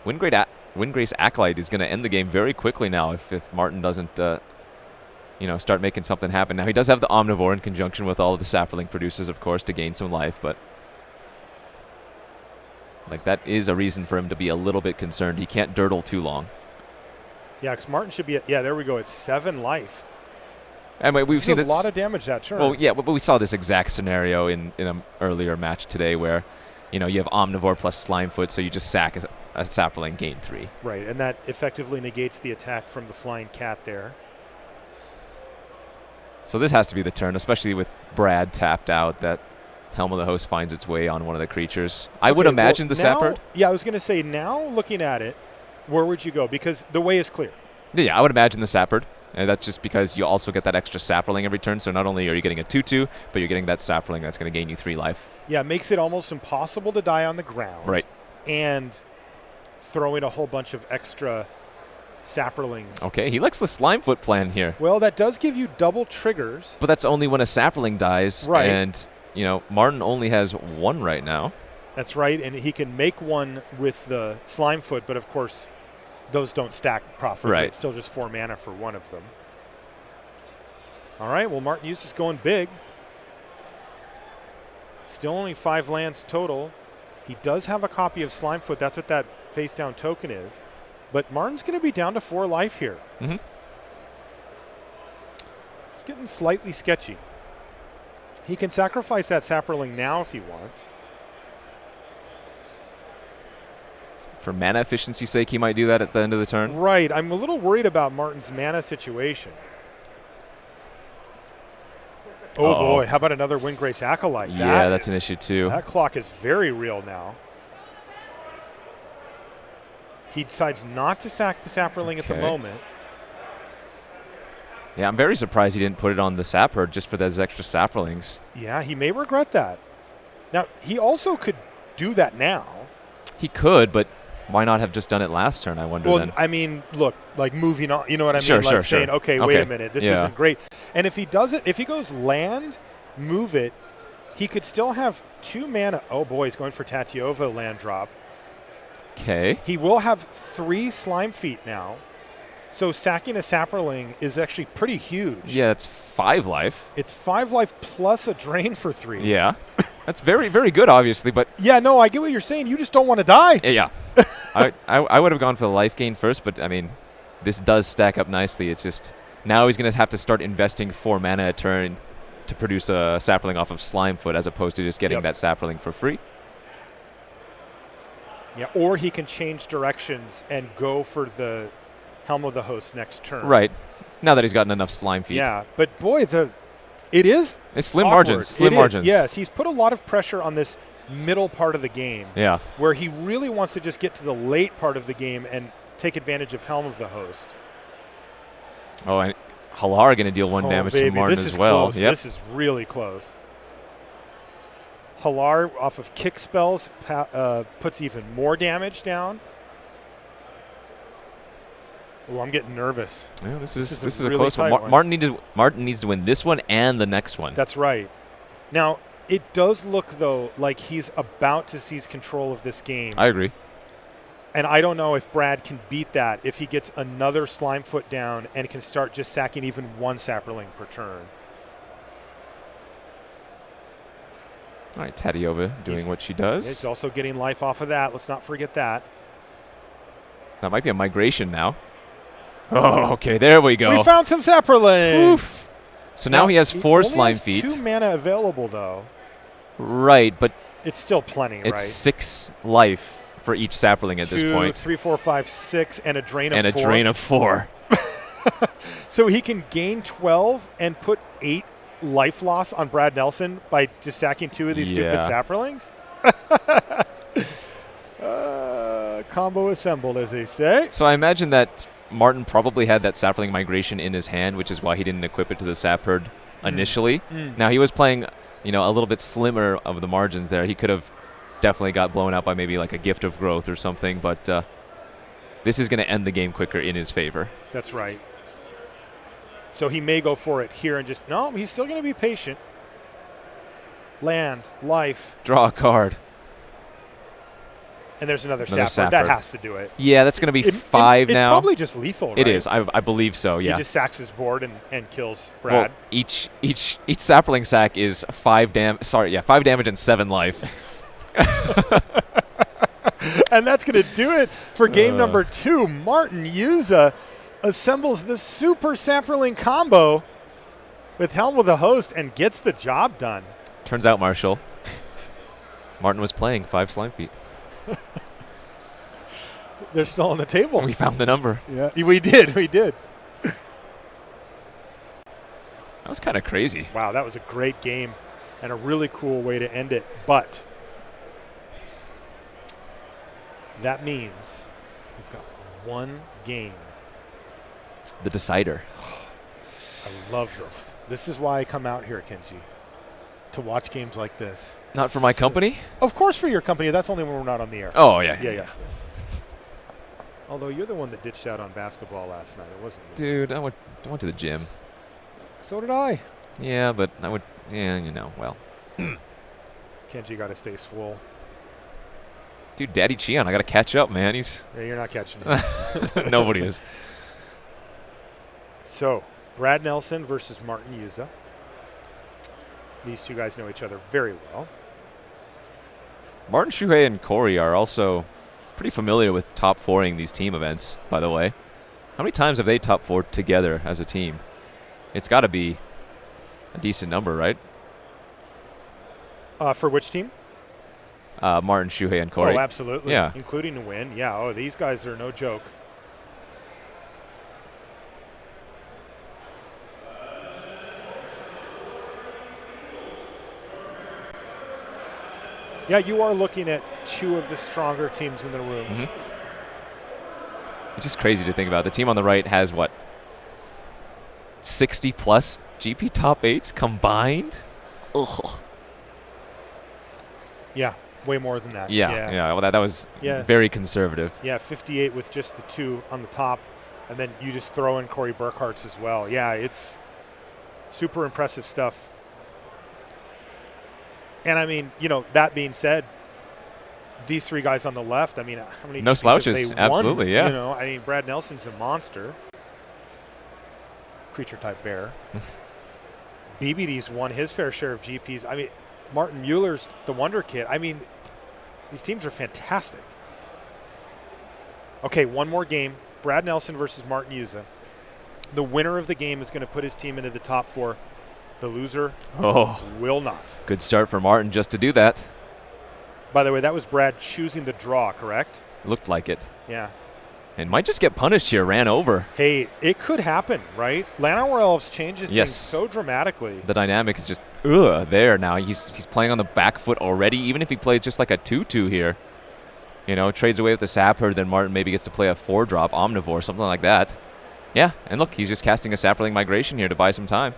Windgrace Acolyte is going to end the game very quickly now if Martin doesn't, start making something happen. Now, he does have the Omnivore in conjunction with all of the sapling producers, of course, to gain some life, but that is a reason for him to be a little bit concerned. He can't dirtle too long. Yeah, because Martin should be at, there we go, it's 7 life. And we've seen a lot of damage that turn. Well, yeah, but we saw this exact scenario in an earlier match today where, you have Omnivore plus Slimefoot, so you just sack a sapling, gain 3. Right, and that effectively negates the attack from the flying cat there. So this has to be the turn, especially with Brad tapped out, that Helm of the Host finds its way on one of the creatures. I would imagine the Sapper. Yeah, I was going to say, now looking at it, where would you go? Because the way is clear. Yeah, I would imagine the Sappered. And that's just because you also get that extra sapling every turn. So not only are you getting a 2/2, but you're getting that sapling that's going to gain you 3 life. Yeah, it makes it almost impossible to die on the ground. Right. And throwing a whole bunch of extra sapperlings. Okay, he likes the Slimefoot plan here. Well, that does give you double triggers. But that's only when a sapling dies. Right. And, Martin only has 1 right now. That's right, and he can make 1 with the Slimefoot, but of course those don't stack properly. Right. It's still just 4 mana for 1 of them. All right, well, Martin Hughes is going big. Still only 5 lands total. He does have a copy of Slimefoot. That's what that face-down token is. But Martin's going to be down to 4 life here. Mm-hmm. It's getting slightly sketchy. He can sacrifice that Sapperling now if he wants. For mana efficiency's sake, he might do that at the end of the turn. Right. I'm a little worried about Martin's mana situation. Oh, boy. How about another Windgrace Acolyte? Yeah, that's an issue, too. That clock is very real now. He decides not to sack the Sapperling at the moment. Yeah, I'm very surprised he didn't put it on the Sapper just for those extra Sapperlings. Yeah, he may regret that. Now, he also could do that now. He could, but why not have just done it last turn, I wonder then? I mean, look, moving on, you know what I mean? Sure, saying, okay, wait a minute, this isn't great. And if he does it, if he goes land, move it, he could still have 2 mana. Oh, boy, he's going for Tatiova land drop. Okay. He will have 3 Slime Feet now. So sacking a Sapperling is actually pretty huge. Yeah, it's 5 life. It's 5 life plus a drain for 3. Yeah. That's very, very good, obviously, but... Yeah, no, I get what you're saying. You just don't want to die. Yeah. I would have gone for the life gain first, but, I mean, this does stack up nicely. It's just now he's going to have to start investing 4 mana a turn to produce a Sapperling off of Slimefoot as opposed to just getting that Sapperling for free. Yeah, or he can change directions and go for the Helm of the Host next turn. Right. Now that he's gotten enough Slime Feet. Yeah, but, boy, it's slim awkward. margins. Slim margins. Yes, he's put a lot of pressure on this middle part of the game. Yeah. Where he really wants to just get to the late part of the game and take advantage of Helm of the Host. Oh, and Halar going to deal 1 damage to Martin as well. Close. Yep. This is really close. Halar off of kick spells puts even more damage down. Oh, I'm getting nervous. Yeah, this is a close one. Martin needs to win this one and the next one. That's right. Now, it does look, though, like he's about to seize control of this game. I agree. And I don't know if Brad can beat that if he gets another Slimefoot down and can start just sacking even 1 Sapperling per turn. All right, Tatiova doing what she does. He's also getting life off of that. Let's not forget that. That might be a migration now. Oh, okay, there we go. We found some Sapperlings. Oof. So now he has 4 Slime Feet. 2 mana available, though. Right, but it's still plenty, right? It's 6 life for each Sapperling at this point. 2, 3, 4, 5, 6, and a drain of 4. And a drain of 4. So he can gain 12 and put 8 life loss on Brad Nelson by just sacking 2 of these stupid Sapperlings? Combo assembled, as they say. So I imagine that Martin probably had that Sapperling migration in his hand, which is why he didn't equip it to the Sapherd initially. Now, he was playing, a little bit slimmer of the margins there. He could have definitely got blown out by maybe like a Gift of Growth or something, but this is going to end the game quicker in his favor. That's right. So he may go for it here and just, no, he's still going to be patient. land, life. Draw a card. And there's another sapper. That has to do it. Yeah, that's going to be 5 now. It's probably just lethal, right? It is. I believe so, yeah. He just sacks his board and kills Brad. Well, each sapling sack is 5 damage and 7 life. And that's going to do it for game number 2. Martin Yuza assembles the super sapperling combo with Helm with a Host and gets the job done. Turns out, Marshall, Martin was playing 5 slime feet. They're still on the table. We found the number. Yeah, we did. That was kind of crazy. Wow, that was a great game and a really cool way to end it. But that means we've got one game. The decider. I love this. This is why I come out here, Kenji, to watch games like this. Not for my company? Of course for your company. That's only when we're not on the air. Oh, yeah. Yeah. Although you're the one that ditched out on basketball last night. It wasn't me. Dude, I went to the gym. So did I. Yeah, but well. Kenji got to stay swole. Dude, Daddy Cheon, I got to catch up, man. Yeah, you're not catching him. Nobody is. So, Brad Nelson versus Martin Yuza. These two guys know each other very well. Martin Shuhei and Corey are also pretty familiar with top 4ing these team events, by the way. How many times have they top 4'd together as a team? It's got to be a decent number, right? For which team? Martin Shuhei and Corey. Oh, absolutely. Yeah. Including to win. Yeah, oh, these guys are no joke. Yeah, you are looking at 2 of the stronger teams in the room. It's just crazy to think about. The team on the right has, 60-plus GP top 8s combined? Ugh. Yeah, way more than that. Yeah. Well, that was very conservative. Yeah, 58 with just the 2 on the top, and then you just throw in Corey Burkhart's as well. Yeah, it's super impressive stuff. And, I mean, that being said, these 3 guys on the left, I mean, how many no GPs slouches, have they won? absolutely, yeah. I mean, Brad Nelson's a monster. Creature-type bear. BBD's won his fair share of GPs. I mean, Martin Muller's the wonder kid. I mean, these teams are fantastic. Okay, one more game. Brad Nelson versus Martin Yuza. The winner of the game is going to put his team into the top 4. The loser will not. Good start for Martin just to do that. By the way, that was Brad choosing the draw, correct? Looked like it. Yeah. And might just get punished here, ran over. Hey, it could happen, right? Llanowar Elves changes things so dramatically. The dynamic is just there now. He's playing on the back foot already. Even if he plays just like a 2-2 here, trades away with the sapper, then Martin maybe gets to play a 4-drop Omnivore, something like that. Yeah, and look, he's just casting a sapperling migration here to buy some time.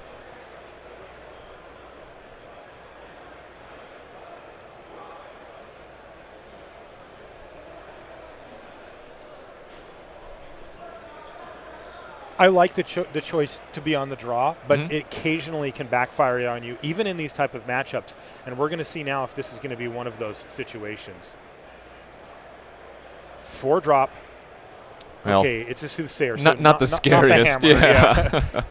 I like the choice to be on the draw, but it occasionally can backfire on you, even in these type of matchups. And we're going to see now if this is going to be one of those situations. 4-drop. Well, okay, it's a soothsayer. Not the scariest. Not the hammer, yeah.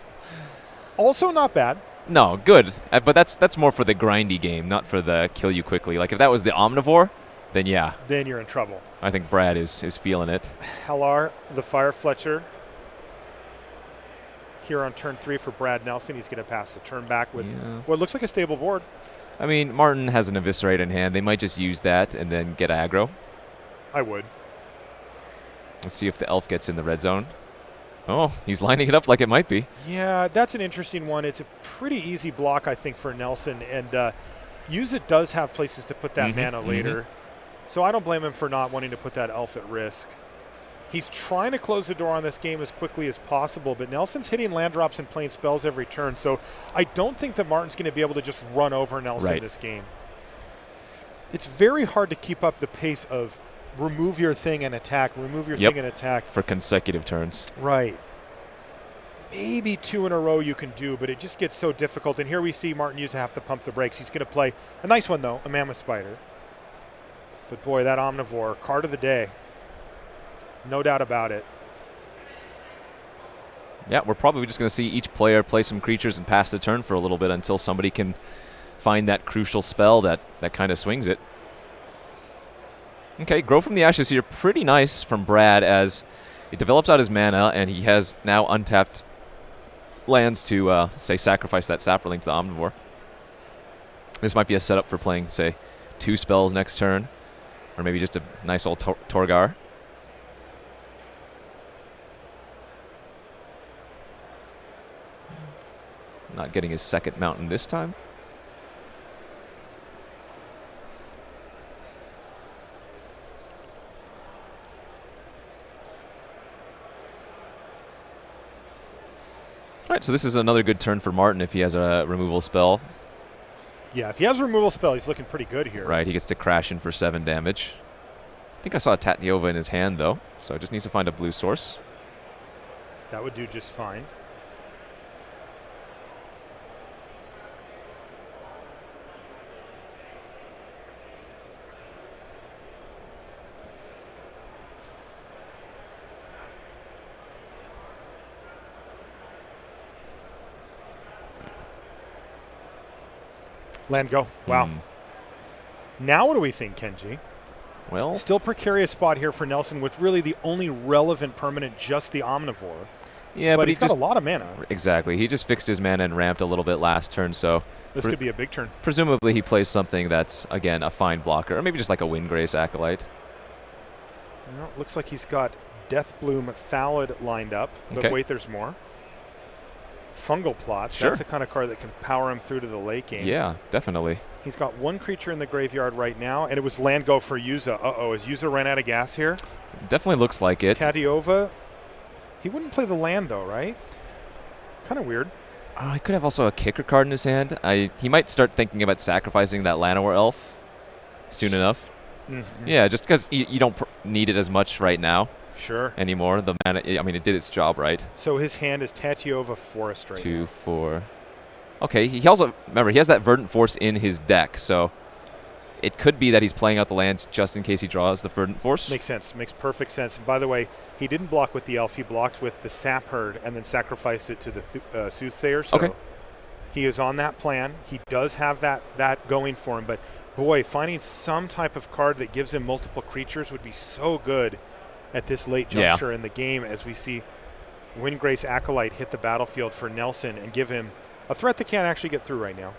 Also not bad. No, good. But that's more for the grindy game, not for the kill you quickly. Like if that was the Omnivore, then yeah. Then you're in trouble. I think Brad is feeling it. Halar, the Fire Fletcher. Here on turn 3 for Brad Nelson. He's going to pass the turn back with what looks like a stable board. I mean, Martin has an Eviscerate in hand. They might just use that and then get aggro. I would. Let's see if the elf gets in the red zone. Oh, he's lining it up like it might be. Yeah, that's an interesting one. It's a pretty easy block, I think, for Nelson. And Yuza does have places to put that mana later. So I don't blame him for not wanting to put that elf at risk. He's trying to close the door on this game as quickly as possible, but Nelson's hitting land drops and playing spells every turn, so I don't think that Martin's going to be able to just run over Nelson this game. It's very hard to keep up the pace of remove your thing and attack, remove your thing and attack. For consecutive turns. Right. maybe 2 in a row you can do, but it just gets so difficult. And here we see Martin Yuza have to pump the brakes. He's going to play a nice one, though, a Mammoth Spider. But, boy, that Omnivore, card of the day. No doubt about it. Yeah, we're probably just going to see each player play some creatures and pass the turn for a little bit until somebody can find that crucial spell that kind of swings it. Okay, Grow from the Ashes here. Pretty nice from Brad as it develops out his mana, and he has now untapped lands to, say, sacrifice that Saproling to the Omnivore. This might be a setup for playing, say, 2 spells next turn, or maybe just a nice old Torgar. Not getting his second mountain this time. All right, so this is another good turn for Martin if he has a removal spell. Yeah, if he has a removal spell, he's looking pretty good here. Right, he gets to crash in for 7 damage. I think I saw a Tatyova in his hand, though, so it just needs to find a blue source. That would do just fine. Land go. Wow. Now what do we think, Kenji? Well, still precarious spot here for Nelson with really the only relevant permanent, just the Omnivore. Yeah, but he's got a lot of mana. Exactly. He just fixed his mana and ramped a little bit last turn, so this could be a big turn. Presumably he plays something that's, again, a fine blocker, or maybe just like a Windgrace Acolyte. Well, looks like he's got Deathbloom Thallid lined up, but wait, there's more. Fungal Plots. Sure. That's the kind of card that can power him through to the late game. Yeah, definitely. He's got 1 creature in the graveyard right now, and it was land go for Yuza. Uh-oh, has Yuza ran out of gas here? Definitely looks like it. Tatyova. He wouldn't play the land, though, right? Kind of weird. He could have also a kicker card in his hand. He might start thinking about sacrificing that Llanowar Elf soon enough. Mm-hmm. Yeah, just because you don't need it as much right now. Sure. Anymore. The mana, I mean, it did its job, right? So his hand is Tatyova Forest right 2, now. 4. Okay, he also, remember, he has that Verdant Force in his deck, so it could be that he's playing out the lands just in case he draws the Verdant Force. Makes sense. Makes perfect sense. And by the way, he didn't block with the Elf. He blocked with the Sap Herd and then sacrificed it to the Soothsayer. So he is on that plan. He does have that going for him. But, boy, finding some type of card that gives him multiple creatures would be so good at this late juncture in the game as we see Windgrace Acolyte hit the battlefield for Nelson and give him a threat that can't actually get through right now.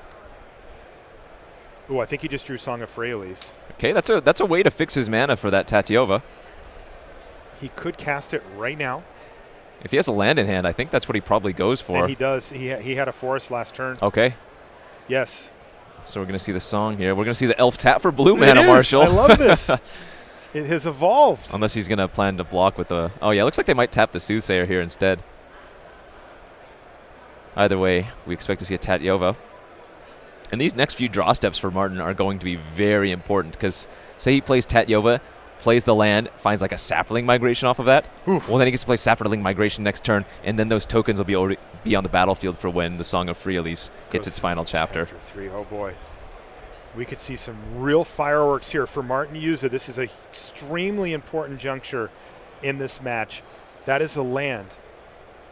Oh, I think he just drew Song of Freyalise. Okay, that's a way to fix his mana for that Tatyova. He could cast it right now. If he has a land in hand, I think that's what he probably goes for. And he does. He had a forest last turn. Okay. Yes. So we're going to see the song here. We're going to see the Elf tap for blue mana, Marshall. I love this. It has evolved. Unless he's going to plan to block with a... Oh, yeah, looks like they might tap the Soothsayer here instead. Either way, we expect to see a Tatyova. And these next few draw steps for Martin are going to be very important because say he plays Tatyova, plays the land, finds like a Sapling Migration off of that. Oof. Well, then he gets to play Sapling Migration next turn, and then those tokens will be on the battlefield for when the Song of Freyalise hits its final chapter. Chapter 3, oh boy. We could see some real fireworks here for Martin Yuza. This is an extremely important juncture in this match. That is a land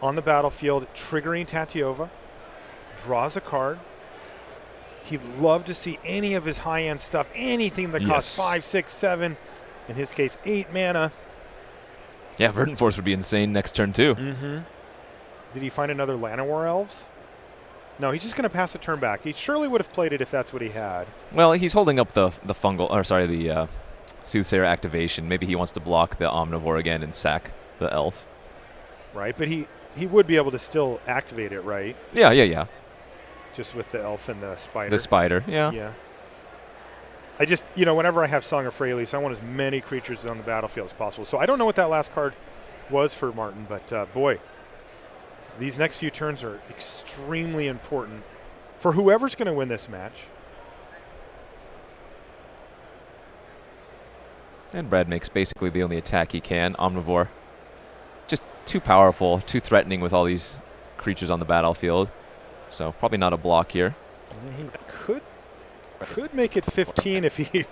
on the battlefield, triggering Tatyova, draws a card. He'd love to see any of his high-end stuff, anything that costs 5, 6, 7, in his case, 8 mana. Yeah, Verdant Force would be insane next turn, too. Mm-hmm. Did he find another Llanowar Elves? No, he's just going to pass a turn back. He surely would have played it if that's what he had. Well, he's holding up the Soothsayer activation. Maybe he wants to block the Omnivore again and sack the Elf. Right, but he would be able to still activate it, right? Yeah. Just with the Elf and the Spider. The Spider, yeah. Yeah. I just, whenever I have Song of Freyalise, I want as many creatures on the battlefield as possible. So I don't know what that last card was for Martin, but boy, these next few turns are extremely important for whoever's going to win this match. And Brad makes basically the only attack he can. Omnivore. Just too powerful, too threatening with all these creatures on the battlefield. So probably not a block here. He could make it 15 if he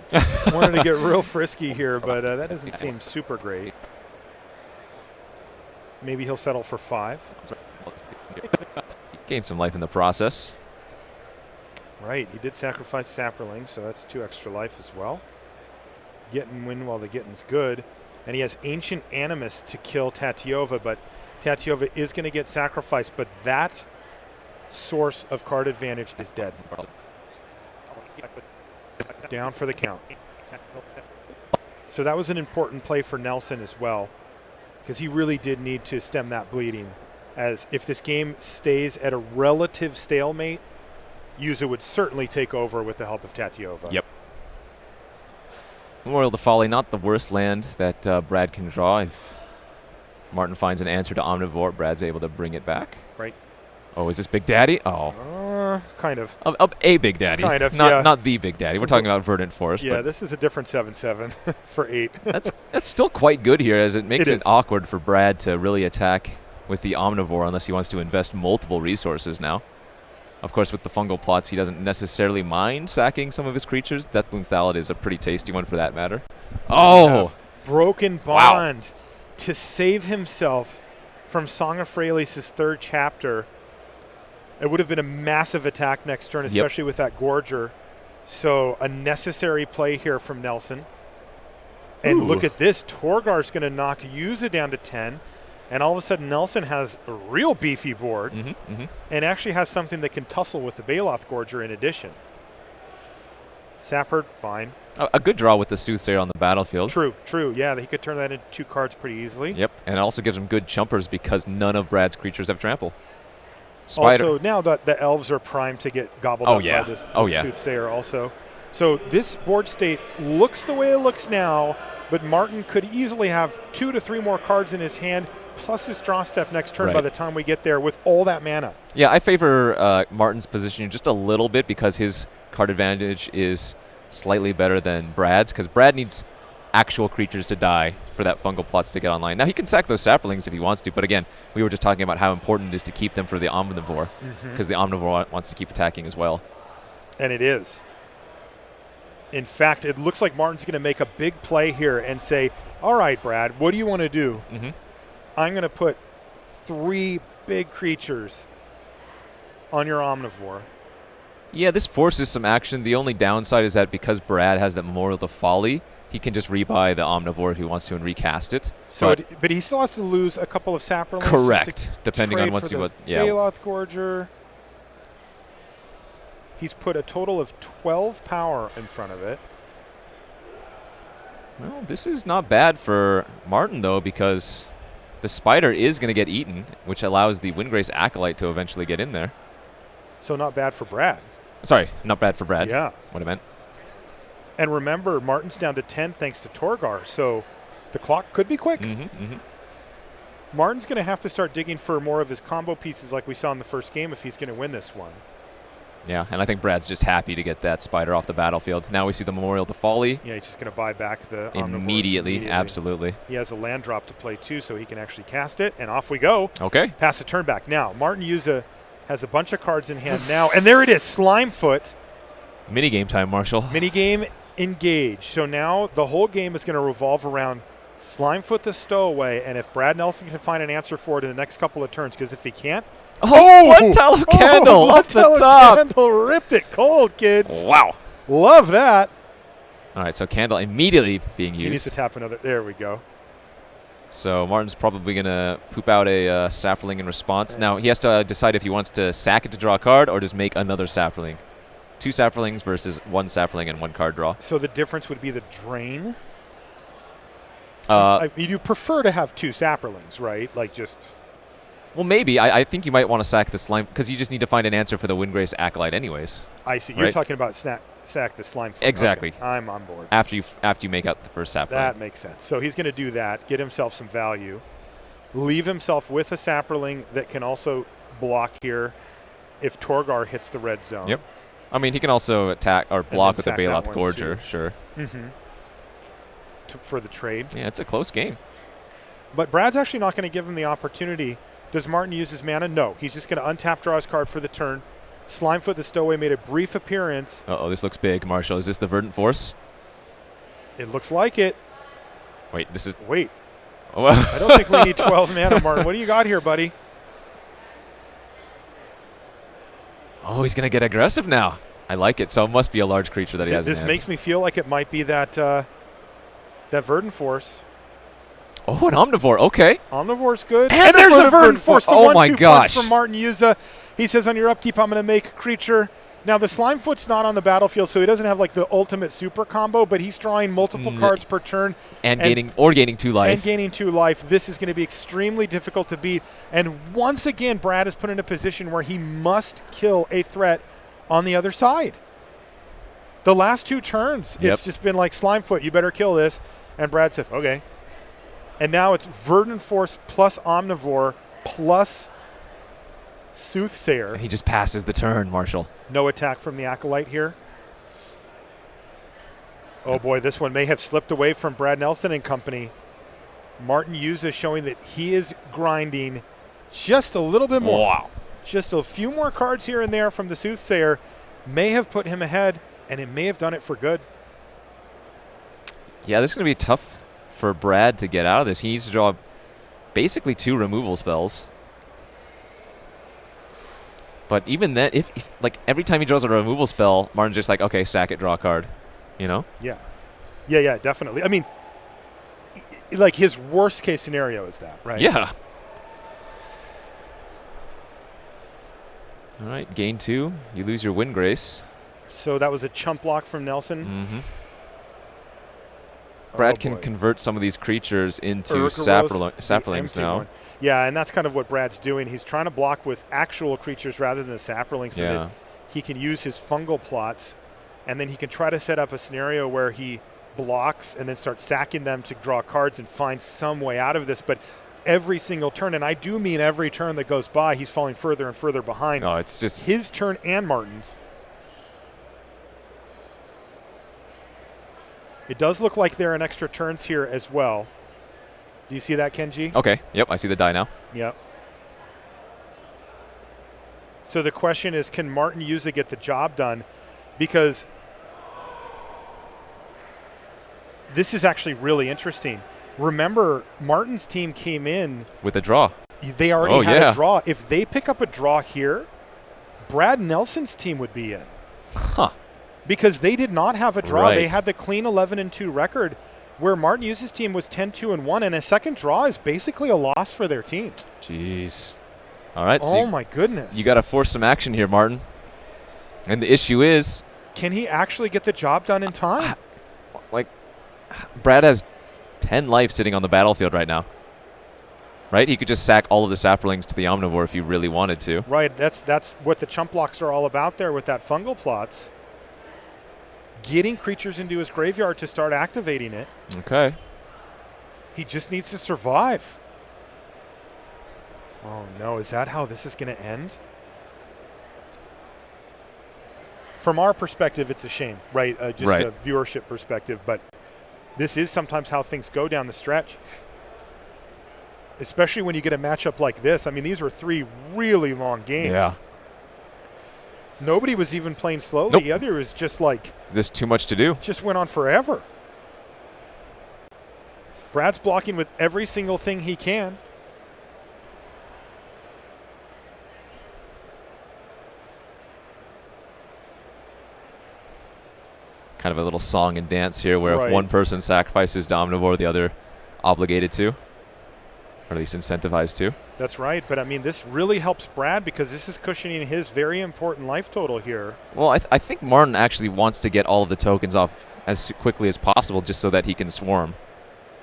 wanted to get real frisky here, but that doesn't seem super great. Maybe he'll settle for 5. Gained some life in the process. Right, he did sacrifice Saproling, so that's 2 extra life as well. Getting win while the getting's good. And he has Ancient Animus to kill Tatyova, but Tatyova is going to get sacrificed, but that source of card advantage is dead. Down for the count. So that was an important play for Nelson as well, because he really did need to stem that bleeding, as if this game stays at a relative stalemate, Yuza would certainly take over with the help of Tatyova. Yep. Memorial to Folly, not the worst land that Brad can draw. If Martin finds an answer to Omnivore, Brad's able to bring it back. Right. Oh, is this Big Daddy? Oh. Kind of. A Big Daddy. Kind of, not the Big Daddy. We're talking about Verdant Forest. Yeah, this is a different 7/7 for 8. That's still quite good here, as it makes it awkward for Brad to really attack with the Omnivore unless he wants to invest multiple resources now. Of course, with the fungal plots, he doesn't necessarily mind sacking some of his creatures. Deathbloom Thallid is a pretty tasty one for that matter. Oh! Broken Bond to save himself from Song of Freyalis's 3rd chapter. It would have been a massive attack next turn, especially with that Gorger. So a necessary play here from Nelson. And look at this. Torgar's going to knock Yuza down to 10. And all of a sudden, Nelson has a real beefy board and actually has something that can tussle with the Baloth Gorger in addition. Sapherd, fine. A good draw with the Soothsayer on the battlefield. True. Yeah, he could turn that into 2 cards pretty easily. Yep, and it also gives him good chumpers because none of Brad's creatures have trample. Spider. Also, now that the elves are primed to get gobbled up by this Soothsayer also. So this board state looks the way it looks now, but Martin could easily have 2 to 3 more cards in his hand, plus his draw step next turn by the time we get there with all that mana. Yeah, I favor Martin's positioning just a little bit because his card advantage is slightly better than Brad's, because Brad needs actual creatures to die for that fungal plots to get online. Now, he can sack those saplings if he wants to, but again, we were just talking about how important it is to keep them for the Omnivore, because the Omnivore wants to keep attacking as well. And it is. In fact, it looks like Martin's going to make a big play here and say, all right, Brad, what do you want to do? I'm going to put 3 big creatures on your Omnivore. Yeah, this forces some action. The only downside is that because Brad has that Memorial to Folly, he can just rebuy the Omnivore if he wants to and recast it. So, but he still has to lose a couple of Saprolings. Correct, depending on once you what. Yeah. Baloth Gorger. He's put a total of 12 power in front of it. Well, this is not bad for Martin, though, because the Spider is going to get eaten, which allows the Windgrace Acolyte to eventually get in there. So not bad for Brad. Sorry, not bad for Brad. Yeah. What I meant. And remember, Martin's down to 10 thanks to Torgar, so the clock could be quick. Martin's going to have to start digging for more of his combo pieces like we saw in the first game if he's going to win this one. Yeah, and I think Brad's just happy to get that Spider off the battlefield. Now we see the Memorial to Folly. Yeah, he's just going to buy back the immediately. Absolutely. He has a land drop to play too, so he can actually cast it, and off we go. Okay. Pass the turn back. Now, Martin has a bunch of cards in hand now, and there it is, Slimefoot. Minigame time, Marshall. Minigame engage. So now the whole game is going to revolve around Slimefoot the Stowaway, and if Brad Nelson can find an answer for it in the next couple of turns, because if he can't, one tallow candle off the top. Candle ripped it cold, kids. Wow. Love that. All right, so candle immediately being used. He needs to tap another. There we go. So Martin's probably going to poop out a sapling in response. Now he has to decide if he wants to sack it to draw a card or just make another sapling. 2 saplings versus 1 sapling and 1 card draw. So the difference would be the drain? You prefer to have 2 saplings, right? Like just... Well, maybe. I think you might want to sack the slime because you just need to find an answer for the Windgrace Acolyte anyways. I see. You're talking about sack the slime. Exactly. Okay. I'm on board. After you make out the first sapling. That makes sense. So he's going to do that, get himself some value, leave himself with a sapling that can also block here if Torgar hits the red zone. Yep. I mean, he can also attack or block with the Baloth Gorger, sure. For the trade. Yeah, it's a close game. But Brad's actually not going to give him the opportunity Does Martin use his mana? No. He's just going to untap, draw his card for the turn. Slimefoot the Stowaway made a brief appearance. Uh-oh, this looks big, Marshall. Is this the Verdant Force? It looks like it. Wait, this is... Wait. Oh. I don't think we need 12 mana, Martin. What do you got here, buddy? Oh, he's going to get aggressive now. I like it. So it must be a large creature that he has in This hand. makes me feel like it might be that that Verdant Force. Oh, an Omnivore. Okay. Omnivore's good. And there's a a Verdant Force. The Oh, my 1/2 gosh. punch from Martin Yuza. He says, on your upkeep, I'm going to make a creature. Now, the Slimefoot's not on the battlefield, so he doesn't have like the ultimate super combo, but he's drawing multiple cards per turn. And gaining 2 life. And gaining 2 life. This is going to be extremely difficult to beat. And once again, Brad is put in a position where he must kill a threat on the other side. The last 2 turns, it's just been like, Slimefoot, you better kill this. And Brad said, okay. And now it's Verdant Force plus Omnivore plus Soothsayer. And he just passes the turn, Marshall. No attack from the Acolyte here. Oh boy, this one may have slipped away from Brad Nelson and company. Martin Yuza showing that he is grinding just a little bit more. Wow. Just a few more cards here and there from the Soothsayer may have put him ahead, and it may have done it for good. Yeah, this is going to be tough for Brad to get out of this. He needs to draw basically 2 removal spells. But even then, if like every time he draws a removal spell, Martin's just like, okay, sack it, draw a card. You know? Yeah. Yeah, definitely. I mean, like his worst case scenario is that, right? Yeah. All right, gain 2. You lose your Wind Grace. So that was a chump block from Nelson. Mm-hmm. Brad can convert some of these creatures into saplings now. One. Yeah, and that's kind of what Brad's doing. He's trying to block with actual creatures rather than the saplings so that he can use his fungal plots, and then he can try to set up a scenario where he blocks and then starts sacking them to draw cards and find some way out of this. But every single turn, and I do mean every turn that goes by, he's falling further and further behind. No, it's just his turn and Martin's. It does look like there are an extra turns here as well. Do you see that, Kenji? Okay. Yep, I see the die now. Yep. So the question is, can Martin Yuza get the job done? Because this is actually really interesting. Remember, Martin's team came in with a draw. They already had a draw. If they pick up a draw here, Brad Nelson's team would be in. Huh. Because they did not have a draw. Right. They had the clean 11-2 record, where Martin Yuza's team was 10-2-1, and a second draw is basically a loss for their team. Jeez. All right. Oh, my goodness. You got to force some action here, Martin. And the issue is, can he actually get the job done in time? Like, Brad has 10 life sitting on the battlefield right now. Right? He could just sack all of the saplings to the Omnivore if he really wanted to. Right. That's what the chump blocks are all about there with that fungal plots. Getting creatures into his graveyard to start activating it. Okay. He just needs to survive. Oh, no. Is that how this is going to end? From our perspective, it's a shame, right? A viewership perspective. But this is sometimes how things go down the stretch. Especially when you get a matchup like this. I mean, these were 3 really long games. Yeah. Nobody was even playing slowly. Nope. The other was just like... There's too much to do. Just went on forever. Brad's blocking with every single thing he can. Kind of a little song and dance here where if one person sacrifices to Omnivore, the other obligated to. Or at least incentivized to. That's right. But, I mean, this really helps Brad because this is cushioning his very important life total here. Well, I think Martin actually wants to get all of the tokens off as quickly as possible just so that he can swarm.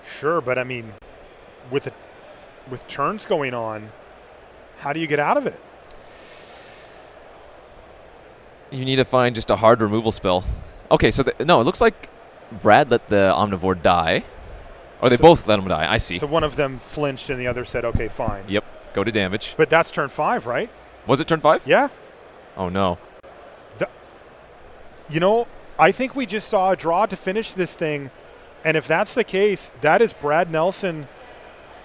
Sure, but, I mean, with turns going on, how do you get out of it? You need to find just a hard removal spell. Okay, so it looks like Brad let the Omnivore die. Or they both let him die. I see. So one of them flinched and the other said, okay, fine. Yep. Go to damage. But that's turn 5, right? Was it turn 5? Yeah. Oh, no. I think we just saw a draw to finish this thing. And if that's the case, that is Brad Nelson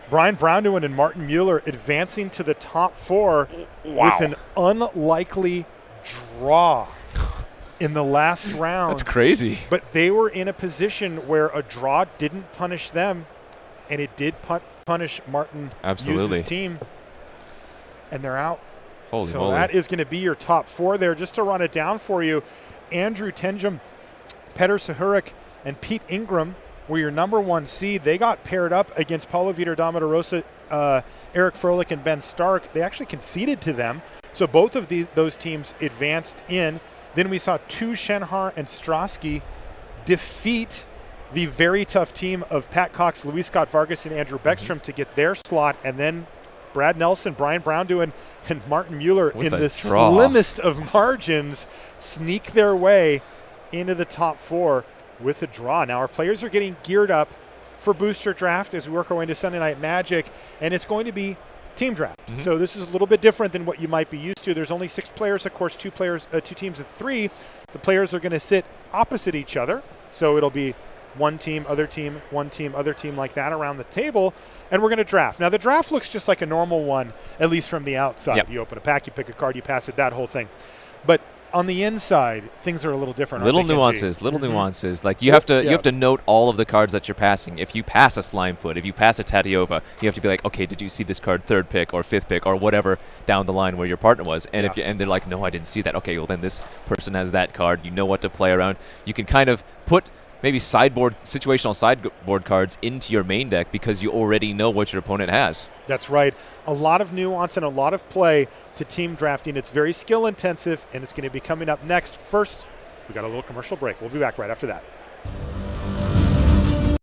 Brian Brown-Dooley and Martin Muller advancing to the top 4 with an unlikely draw in the last round. That's crazy. But they were in a position where a draw didn't punish them, and it did punish Martin Muse's team, and they're out. Holy so moly. That is going to be your top 4 there. Just to run it down for you, Andrew Tenjum, Petr Sahurik, and Pete Ingram were your number 1 seed. They got paired up against Paulo Vitor Damarosa, Eric Froelich, and Ben Stark. They actually conceded to them. So both of those teams advanced in. Then we saw Tu Shenhar and Ostrovsky defeat the very tough team of Pat Cox, Luis Scott Vargas, and Andrew Beckstrom to get their slot. And then Brad Nelson, Brian Brown-Dooley, and Martin Muller in the slimmest of margins sneak their way into the top 4 with a draw. Now our players are getting geared up for Booster Draft as we work our way into Sunday Night Magic, and it's going to be team draft. So this is a little bit different than what you might be used to. There's only 6 players, of course, 2 teams of 3. The players are going to sit opposite each other, so it'll be one team, other team, one team, other team, like that around the table, and we're going to draft. Now the draft looks just like a normal one, at least from the outside. Yep. You open a pack, you pick a card, you pass it, that whole thing. But on the inside, things are a little different. Little nuances. Like you have to note all of the cards that you're passing. If you pass a Slimefoot, if you pass a Tatiova, you have to be like, okay, did you see this card 3rd pick or 5th pick or whatever down the line where your partner was? And and they're like, no, I didn't see that. Okay, well then this person has that card. You know what to play around. You can kind of put maybe situational sideboard cards into your main deck because you already know what your opponent has. That's right. A lot of nuance and a lot of play to team drafting. It's very skill intensive, and it's going to be coming up next. First, we got a little commercial break. We'll be back right after that.